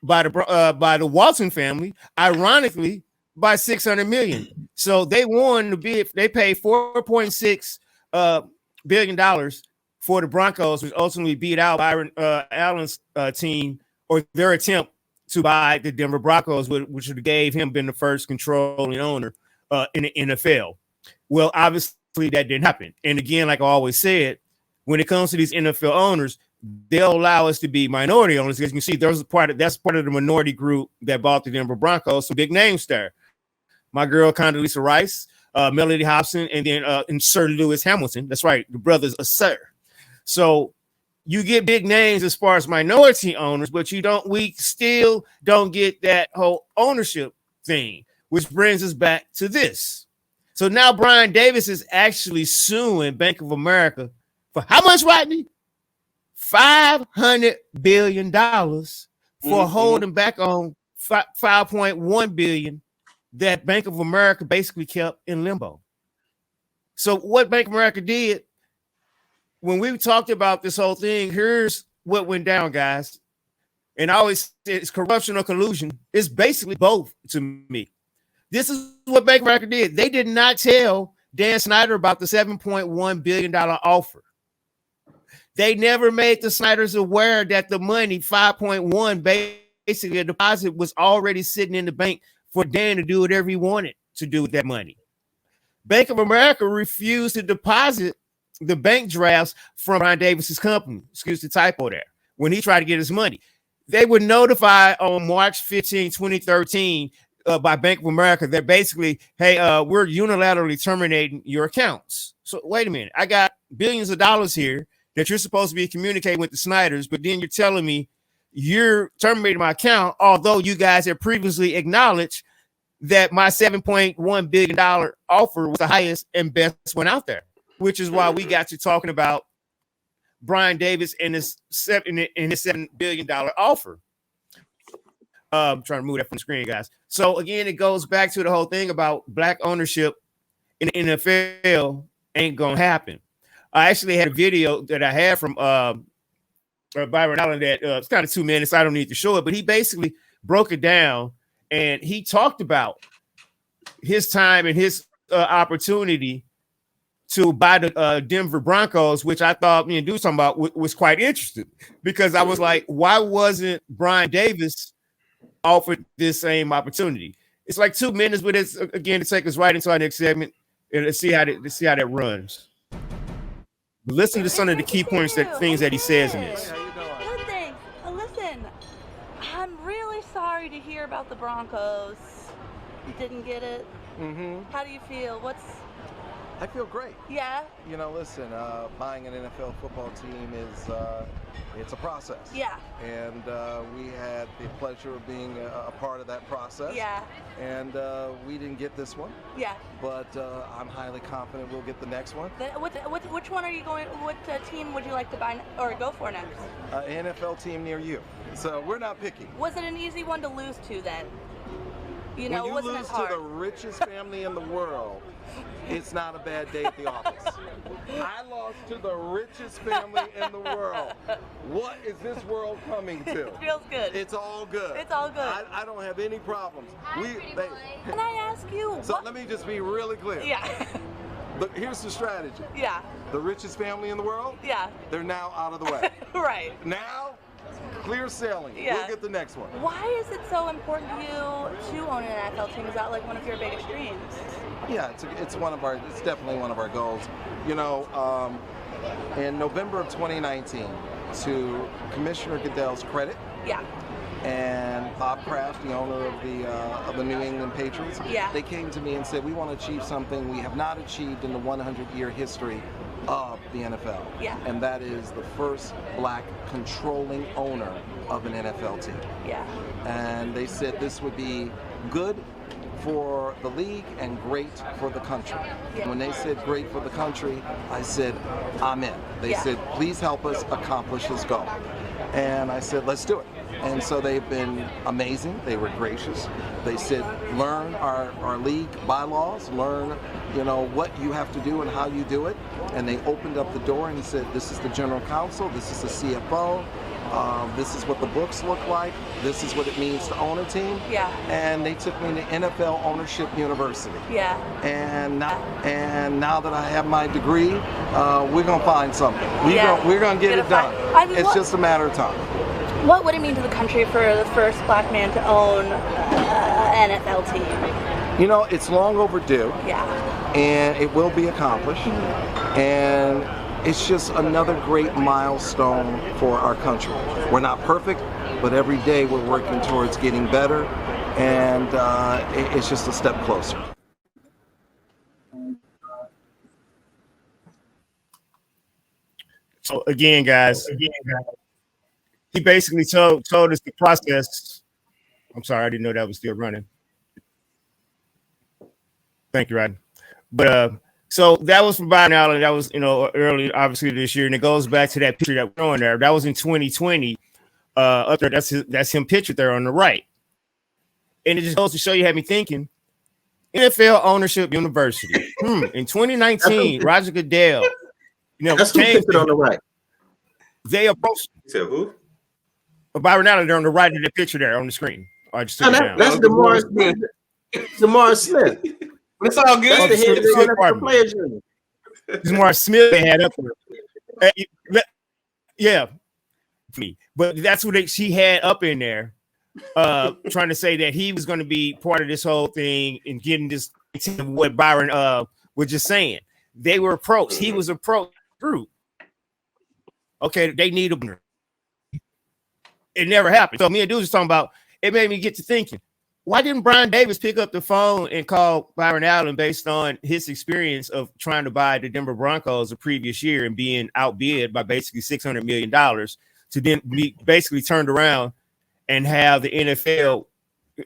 by the Walton family, ironically, by $600 million. So they won the bid. They paid $4.6 billion for the Broncos, which ultimately beat out Byron Allen's team or their attempt to buy the Denver Broncos, which would gave him been the first controlling owner in the NFL. Well, obviously that didn't happen. And again, like I always said, when it comes to these NFL owners, they'll allow us to be minority owners. As you can see, that's part of the minority group that bought the Denver Broncos. Some big names there. My girl Condoleezza Rice, Melody Hobson, and then and Sir Lewis Hamilton. That's right, the brothers are Sir. So you get big names as far as minority owners, but we still don't get that whole ownership thing, which brings us back to this. So now Brian Davis is actually suing Bank of America for how much, Rodney? $500 billion for holding back on $5.1 billion that Bank of America basically kept in limbo. So what Bank of America did, when we talked about this whole thing, here's what went down, guys. And I always say it's corruption or collusion. It's basically both to me. This is what Bank of America did. They did not tell Dan Snyder about the $7.1 billion offer. They never made the Snyders aware that the money, 5.1, basically a deposit, was already sitting in the bank for Dan to do whatever he wanted to do with that money. Bank of America refused to deposit the bank drafts from Brian Davis's company. Excuse the typo there. When he tried to get his money, they were notified on March 15, 2013 by Bank of America that basically, hey, we're unilaterally terminating your accounts. So wait a minute. I got billions of dollars here that you're supposed to be communicating with the Snyders, but then you're telling me you're terminating my account, although you guys have previously acknowledged that my $7.1 billion offer was the highest and best one out there, which is why we got to talking about Brian Davis and his $7 billion offer. I'm trying to move that from the screen, guys. So again, it goes back to the whole thing about black ownership in the NFL ain't going to happen. I actually had a video that I had from Byron Allen that it's kind of 2 minutes. I don't need to show it, but he basically broke it down and he talked about his time and his opportunity to buy the Denver Broncos, which I thought me and Dude talking about was quite interesting because I was like, why wasn't Brian Davis offered this same opportunity? It's like 2 minutes, but it's again to take us right into our next segment and let's see how that runs. Listen to some of the key points, things that he says in this. Good, thanks. Listen, I'm really sorry to hear about the Broncos. You didn't get it. Mm-hmm. How do you feel? I feel great. Yeah? Listen, buying an NFL football team is It's a process. Yeah. And we had the pleasure of being a part of that process. Yeah. And we didn't get this one. Yeah. But I'm highly confident we'll get the next one. Which one are you going? What team would you like to buy or go for next? An NFL team near you. So we're not picky. Was it an easy one to lose to then? You know, when you wasn't lose as hard. to the richest family in the world, it's not a bad day at the office. I lost to the richest family in the world. What is this world coming to? It feels good. It's all good. It's all good. I don't have any problems. Can I ask you? So let me just be really clear. Yeah. Look, here's the strategy. Yeah. The richest family in the world? Yeah. They're now out of the way. Right. Now, clear sailing. Yeah. We'll get the next one. Why is it so important to you to own an NFL team? Is that like one of your biggest dreams? Yeah, it's definitely one of our goals. You know, in November of 2019, to Commissioner Goodell's credit, yeah, and Bob Kraft, the owner of the New England Patriots, yeah, they came to me and said, we want to achieve something we have not achieved in the 100-year history of the NFL. Yeah. And that is the first black controlling owner of an NFL team. Yeah. And they said this would be good for the league and great for the country. Yeah. When they said great for the country, I said, I'm in. They said, please help us accomplish this goal. And I said, let's do it. And so they've been amazing. They were gracious. They said, learn our league bylaws, learn, you know, what you have to do and how you do it. And they opened up the door and said, this is the general counsel, this is the CFO, this is what the books look like, this is what it means to own a team. Yeah. And they took me to NFL Ownership University. Yeah. And now that I have my degree, we're gonna find something. We're gonna get it done. It's just a matter of time. What would it mean to the country for the first black man to own an NFL team? You know, it's long overdue. Yeah. And it will be accomplished. And it's just another great milestone for our country. We're not perfect, but every day we're working towards getting better, and it's just a step closer. So again, guys, he basically told us the process. I'm sorry, I didn't know that was still running. Thank you, Rod. But so that was from Byron Allen. That was, you know, early, obviously this year, and it goes back to that picture that we're on there. That was in 2020. Up there, that's him pictured there on the right, and it just goes to show you, had me thinking. NFL Ownership University. In 2019, Roger Goodell. You know, that's who pictured on the right. They approached. So who? Byron Allen there on the right of the picture there on the screen. I just took it down. That's DeMar Smith. DeMar Smith. It's all good. That's the head of the NFL Players Union. DeMar Smith they had up there. Yeah, but that's what she had up in there, trying to say that he was going to be part of this whole thing and getting this. What Byron was just saying. They were approached. He was approached through. Okay, they need a. It never happened. So me and Dude was talking about. It made me get to thinking. Why didn't Brian Davis pick up the phone and call Byron Allen based on his experience of trying to buy the Denver Broncos the previous year and being outbid by basically $600 million to then be basically turned around and have the NFL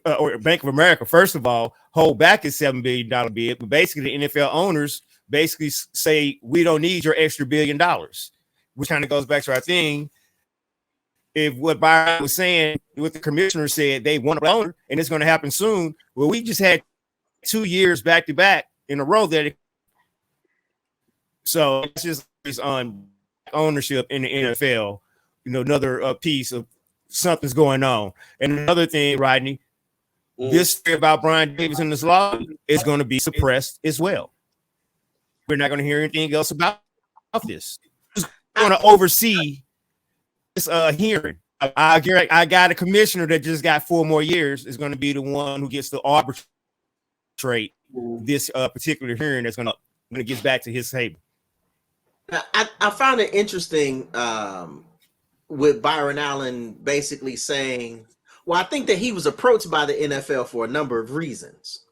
or Bank of America, first of all, hold back his $7 billion bid, but basically the NFL owners basically say, we don't need your extra $1 billion, which kind of goes back to our thing. If what Byron was saying, what the commissioner said, they want to own and it's going to happen soon. Well, we just had 2 years back to back in a row that. So it's just on ownership in the NFL, you know, another piece of something's going on. And another thing, Rodney, this story about Brian Davis and this law is going to be suppressed as well. We're not going to hear anything else about this. Who's going to oversee this hearing? I got a commissioner that just got 4 more years is going to be the one who gets to arbitrate this particular hearing that's going to when it gets back to his table. I found it interesting with Byron Allen basically saying, well, I think that he was approached by the NFL for a number of reasons.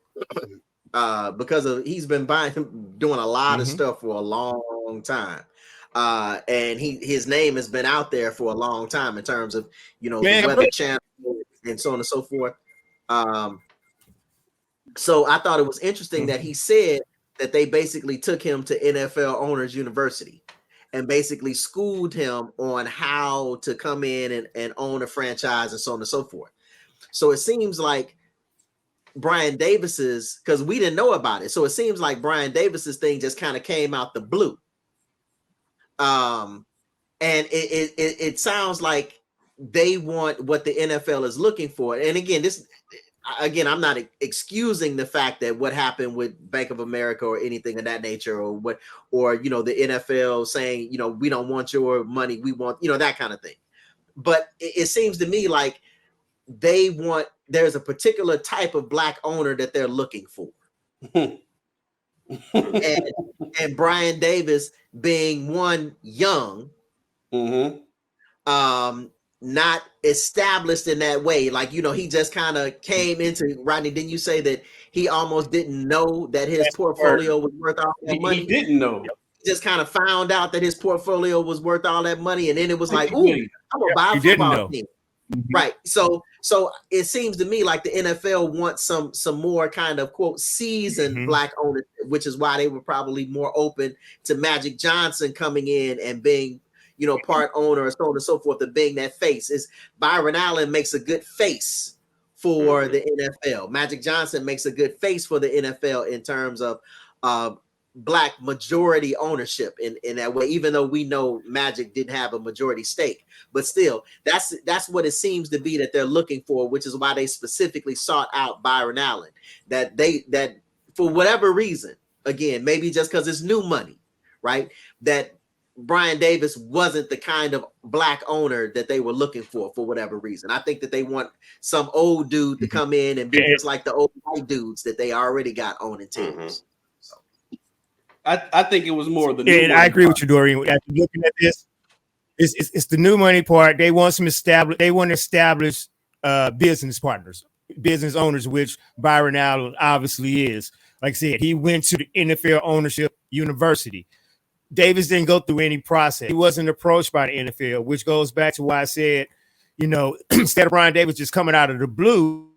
Because he's been doing a lot of stuff for a long time. And his name has been out there for a long time in terms of, the Weather Channel and so on and so forth. So I thought it was interesting that he said that they basically took him to NFL Owners University and basically schooled him on how to come in and own a franchise and so on and so forth. So it seems like Brian Davis's, because we didn't know about it, so it seems like Brian Davis's thing just kind of came out the blue. And it sounds like they want what the NFL is looking for. And again, I'm not excusing the fact that what happened with Bank of America or anything of that nature, or the NFL saying, we don't want your money, we want, that kind of thing. But it seems to me like there's a particular type of black owner that they're looking for. and Brian Davis being one young, not established in that way. Like, he just kind of came into, Rodney, didn't you say that he almost didn't know that his portfolio was worth all that money? He didn't know. He just kind of found out that his portfolio was worth all that money. And then it was like, ooh, I'm going to buy a football team. Right. So it seems to me like the NFL wants some more kind of quote seasoned black ownership, which is why they were probably more open to Magic Johnson coming in and being, part owner and so on and so forth, and being that face. Is Byron Allen makes a good face for the NFL. Magic Johnson makes a good face for the NFL in terms of black majority ownership in that way, even though we know Magic didn't have a majority stake. But still, that's what it seems to be that they're looking for, which is why they specifically sought out Byron Allen. That for whatever reason, again, maybe just because it's new money, right? That Brian Davis wasn't the kind of black owner that they were looking for whatever reason. I think that they want some old dude to come in and be just like the old white dudes that they already got owning teams. So I think it was more the new and I agree with you, Dorian. After looking at this, it's the new money part. They want to establish business partners, business owners, which Byron Allen obviously is. Like I said, he went to the NFL Ownership University. Davis didn't go through any process. He wasn't approached by the NFL, which goes back to why I said, instead of Brian Davis just coming out of the blue,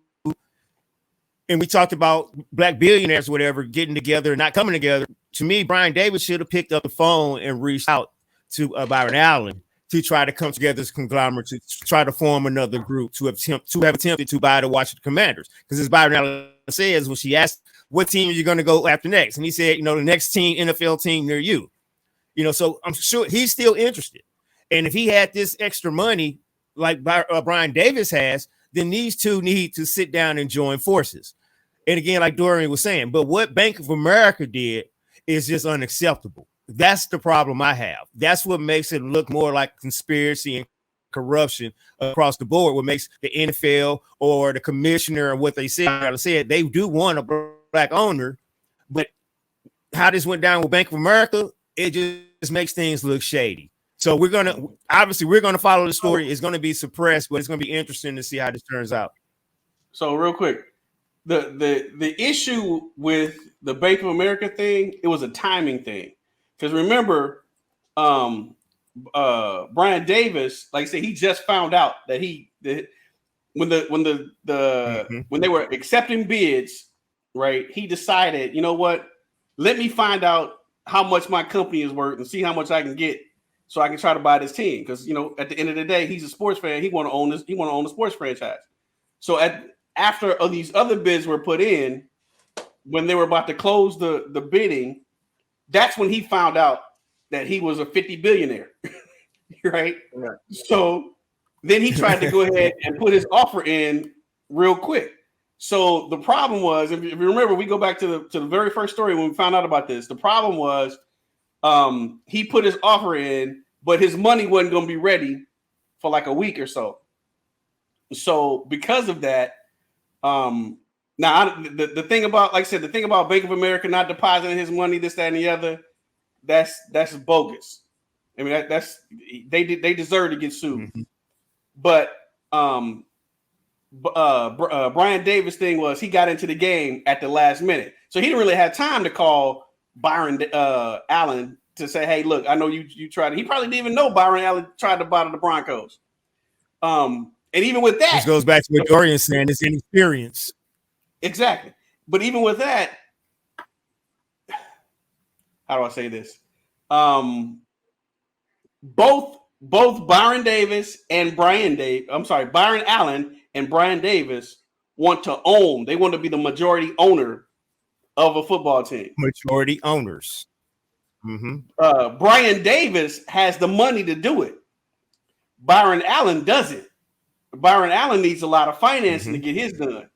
and we talked about black billionaires, whatever, getting together and not coming together. To me, Brian Davis should have picked up the phone and reached out to Byron Allen to try to come together as a conglomerate, to try to form another group, to have attempted to buy the Washington Commanders. Because as Byron Allen says, when she asked, what team are you going to go after next? And he said, the next team, NFL team near you. So I'm sure he's still interested. And if he had this extra money like Brian Davis has, then these two need to sit down and join forces. And again, like Dorian was saying, but what Bank of America did is just unacceptable. That's the problem I have. That's what makes it look more like conspiracy and corruption across the board. What makes the NFL or the commissioner and what they said, they do want a black owner, but how this went down with Bank of America, it just makes things look shady. So we're going to follow the story. It's going to be suppressed, but it's going to be interesting to see how this turns out. So real quick, the issue with the Bank of America thing, it was a timing thing. Because remember, Brian Davis, like I said, he just found out that when they were accepting bids, right? He decided, you know what? Let me find out how much my company is worth and see how much I can get, so I can try to buy this team. Because at the end of the day, he's a sports fan. He want to own this. He want to own a sports franchise. So after these other bids were put in, when they were about to close the bidding, that's when he found out that he was a 50 billionaire, right? So then he tried to go ahead and put his offer in real quick. So the problem was, if you remember, we go back to the very first story when we found out about this. The problem was he put his offer in, but his money wasn't going to be ready for like a week or so. So because of that, now the thing about, like I said, the thing about Bank of America not depositing his money, this, that, and the other, that's bogus. I mean, they deserve to get sued. Mm-hmm. But Brian Davis thing was he got into the game at the last minute, so he didn't really have time to call Byron Allen to say, hey, look, I know you tried. He probably didn't even know Byron Allen tried to buy the Broncos. And even with that, this goes back to what Dorian's saying. It's inexperience. Exactly. But even with that, how do I say this? Both Byron Davis and Byron Allen and Brian Davis want to own. They want to be the majority owner of a football team. Majority owners. Mm-hmm. Brian Davis has the money to do it. Byron Allen doesn't. Byron Allen needs a lot of financing to get his done.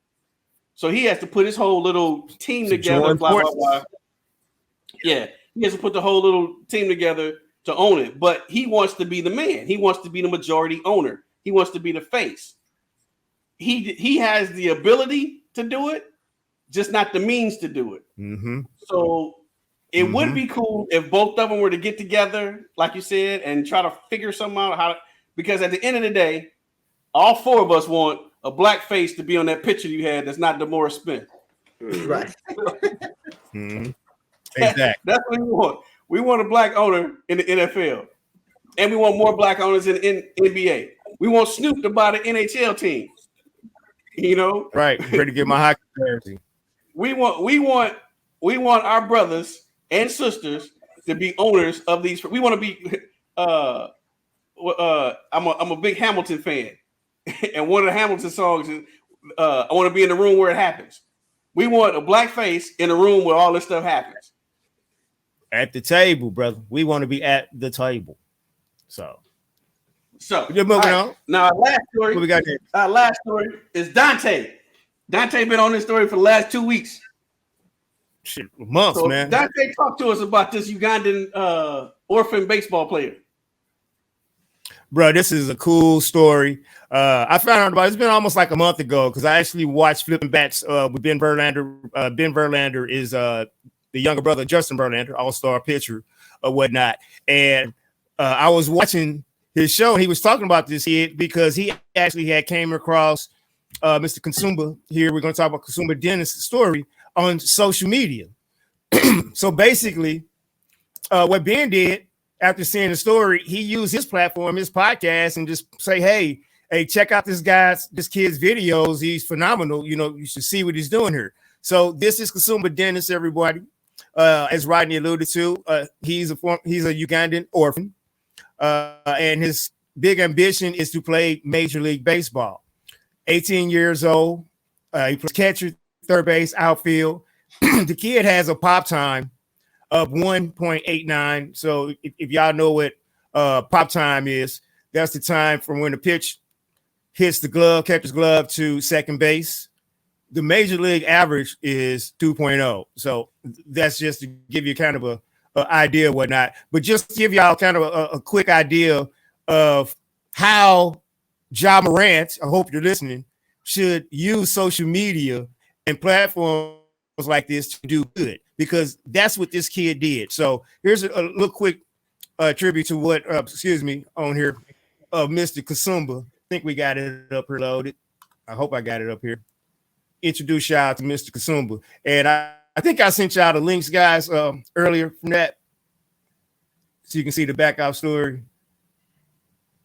So he has to put his whole little team together. Blah, blah, blah. Yeah, he has to put the whole little team together to own it. But he wants to be the man. He wants to be the majority owner. He wants to be the face. He has the ability to do it, just not the means to do it. Mm-hmm. So it would be cool if both of them were to get together, like you said, and try to figure something out. Because at the end of the day, all four of us want a black face to be on that picture you had that's not DeMaurice Smith. Right. Mm-hmm. Exactly. That's what we want. We want a black owner in the NFL. And we want more black owners in NBA. We want Snoop to buy the NHL team. You know? Right. I'm ready to get my hockey jersey. We want our brothers and sisters to be owners of these. We want to be I'm a big Hamilton fan. And one of the Hamilton songs is I want to be in the room where it happens. We want a black face in a room where all this stuff happens. At the table, brother. We want to be at the table. So you're moving on. Now, last story. What we got here? Last story is Dante. Dante been on this story for the last 2 weeks. Shit, months, man. Dante, talk to us about this Ugandan orphan baseball player. Bro, this is a cool story. I found out about it's been almost like a month ago because I actually watched Flipping Bats with Ben Verlander. Ben Verlander is the younger brother of Justin Verlander, all-star pitcher or whatnot. And I was watching his show, and he was talking about this kid because he actually had came across Mr. Kasumba here. We're going to talk about Kasumba Dennis' story on social media. So basically, what Ben did after seeing the story, he used his platform, his podcast, and just say, hey, check out this kid's videos. He's phenomenal. You know, you should see what he's doing here. So this is Kasumba Dennis, everybody. As Rodney alluded to, he's a Ugandan orphan. And his big ambition is to play Major League Baseball. 18 years old. He plays catcher, third base, outfield. The kid has a pop time of 1.89. So if y'all know what pop time is, that's the time from when the pitch hits the glove, catcher's glove, to second base. The major league average is 2.0. So that's just to give you kind of a idea of whatnot. But just to give y'all kind of a quick idea of how Ja Morant, I hope you're listening, should use social media and platforms like this to do good, because that's what this kid did. So here's a little quick tribute to what, on here of Mr. Kasumba. I think we got it up here loaded. I hope I got it up here. Introduce y'all to Mr. Kasumba. And I think I sent y'all the links, guys, earlier from that. So you can see the backup story.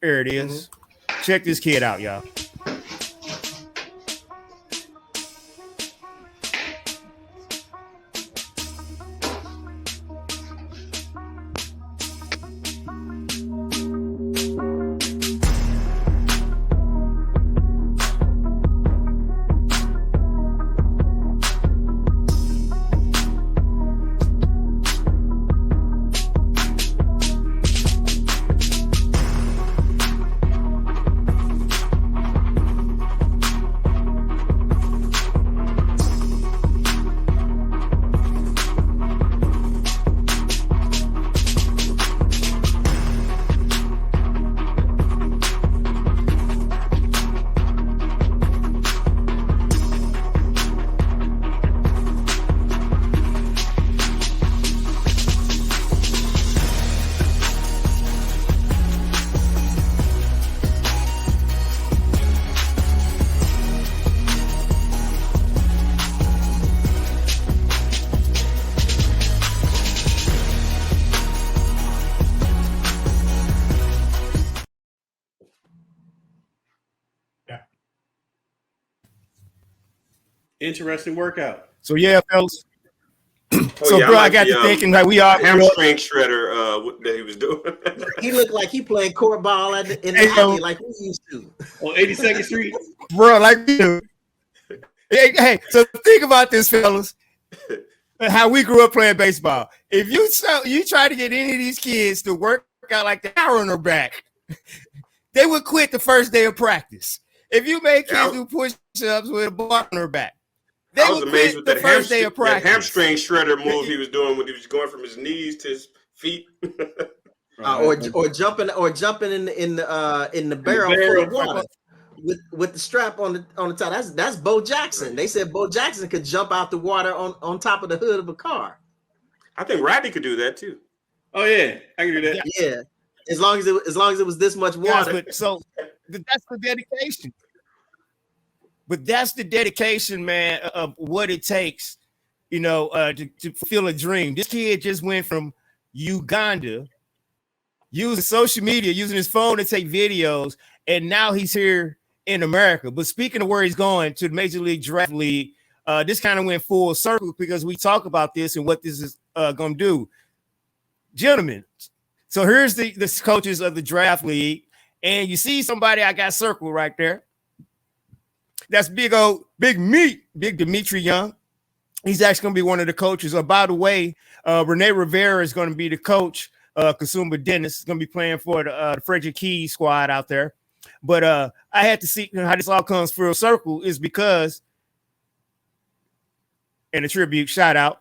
There it is. Check this kid out, y'all. Interesting workout. So yeah, fellas. I I got to thinking like we are hamstring shredder that he was doing. He looked like he playing court ball in the alley like we used to. On 82nd Street. Bro, like you. Hey, so think about this, fellas. How we grew up playing baseball. If you try to get any of these kids to work out like the hour on their back, they would quit the first day of practice. If you made kids do push-ups with a bar on their back, I was amazed with that hamstring shredder move he was doing when he was going from his knees to his feet. Or jumping in the barrel full of water with the strap on the top. That's Bo Jackson. They said Bo Jackson could jump out the water on top of the hood of a car. I think Rodney could do that too. Oh yeah, I can do that. Yeah, as long as it was this much water. That's the dedication. But that's the dedication, man, of what it takes, to fulfill a dream. This kid just went from Uganda, using social media, using his phone to take videos, and now he's here in America. But speaking of where he's going, to the Major League Draft League, this kind of went full circle because we talk about this and what this is going to do. Gentlemen, so here's the coaches of the Draft League, and you see somebody I got circled right there. That's big Dimitri Young. He's actually going to be one of the coaches. By the way, Rene Rivera is going to be the coach. Kasumba Dennis is going to be playing for the Frederick Keys squad out there. But I had to see how this all comes full circle is because, and a tribute shout out,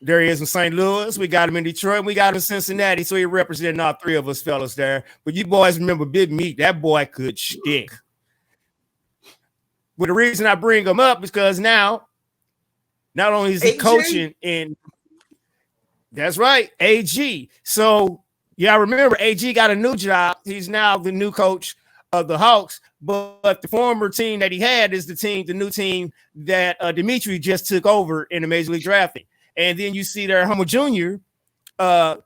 there he is in St. Louis. We got him in Detroit. We got him in Cincinnati. So he representing all three of us fellas there. But you boys remember Big Meat. That boy could stick. But the reason I bring him up is because now, not only is he coaching in, that's right, AG. So, yeah, I remember AG got a new job. He's now the new coach of the Hawks. But the former team that he had is the new team that Dimitri just took over in the Major League Drafting. And then you see there, Homer Jr.,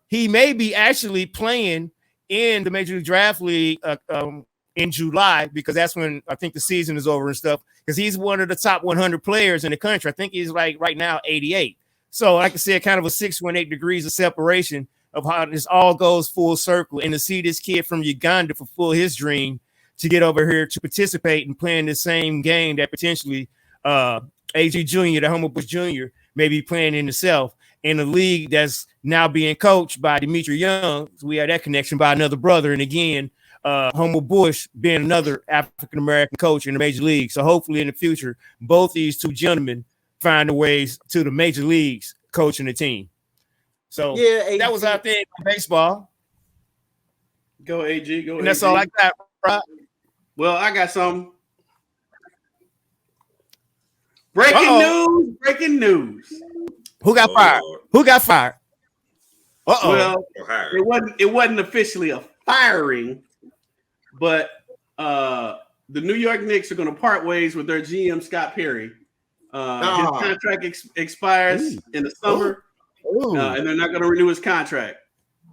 he may be actually playing in the Major League Draft League in July, because that's when I think the season is over and stuff, because he's one of the top 100 players in the country. I think he's like right now 88. So like I said, kind of a 618 degrees of separation of how this all goes full circle. And to see this kid from Uganda fulfill his dream to get over here to participate and play in the same game that potentially AG Jr., the Homer Bush Jr., may be playing in itself in a league that's now being coached by Dimitri Young. So we have that connection by another brother. And again, Homer Bush being another African-American coach in the major league. So hopefully in the future, both these two gentlemen find their ways to the major leagues coaching the team. So that was our thing for baseball. Go AG, go. And that's all I got, right? Well, I got some breaking news. Who got fired? Who got fired? Well, it wasn't officially a firing. But the New York Knicks are going to part ways with their GM, Scott Perry. His contract expires in the summer, and they're not going to renew his contract.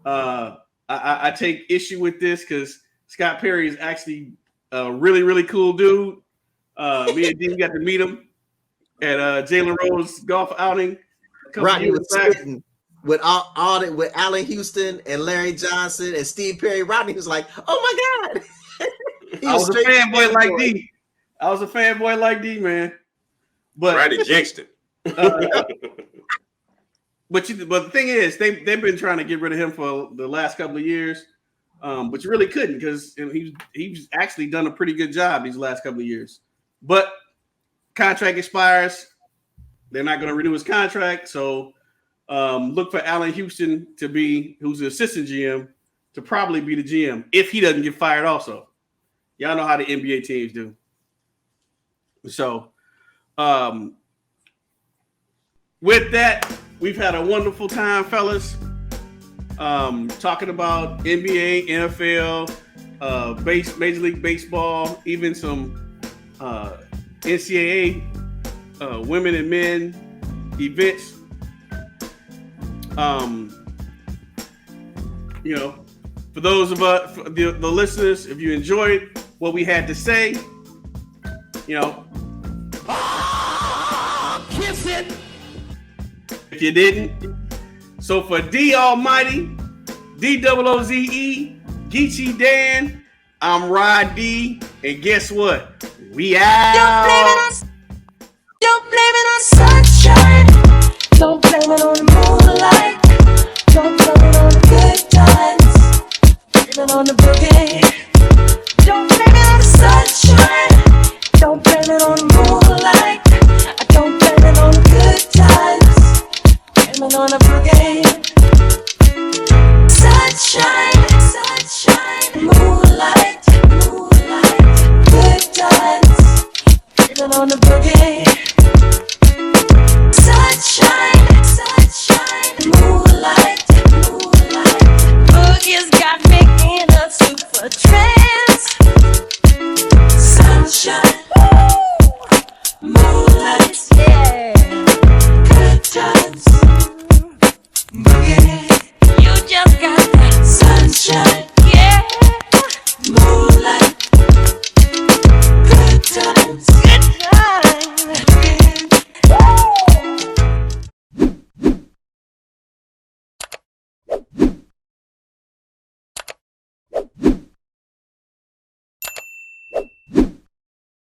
I take issue with this because Scott Perry is actually a really, really cool dude. Me and Dean got to meet him at Jalen Rose golf outing. Rodney was sitting with with Allen Houston and Larry Johnson and Steve Perry. Rodney was like, "Oh my God!" I was a fanboy like D. I was a fanboy like D, man. But Rodney jinxed it. But the thing is, they've been trying to get rid of him for the last couple of years, but you really couldn't because he's actually done a pretty good job these last couple of years. But contract expires, they're not going to renew his contract, so look for Allen Houston who's the assistant GM, to probably be the GM if he doesn't get fired. Also, y'all know how the NBA teams do. So, with that, we've had a wonderful time, fellas. Talking about NBA, NFL, Major League Baseball, even some NCAA women and men events. For those of us, for the listeners, if you enjoyed what we had to say, if you didn't. So for D Almighty, D-O-O-Z-E, Geechee Dan, I'm Rod D, and guess what? We out. Don't blame it on sunshine. Don't blame it on the moonlight. Don't blame it on the good times. Blame it on the boogie. Don't blame it on the sunshine. Don't blame it on the moonlight. I don't blame it on the good times. Blame it on the boogie. Sunshine, sunshine, moonlight, moonlight, good times. Blame it on the boogie. Sunshine, sunshine, moonlight, moonlight. Boogie's got me in a super trance. Sunshine.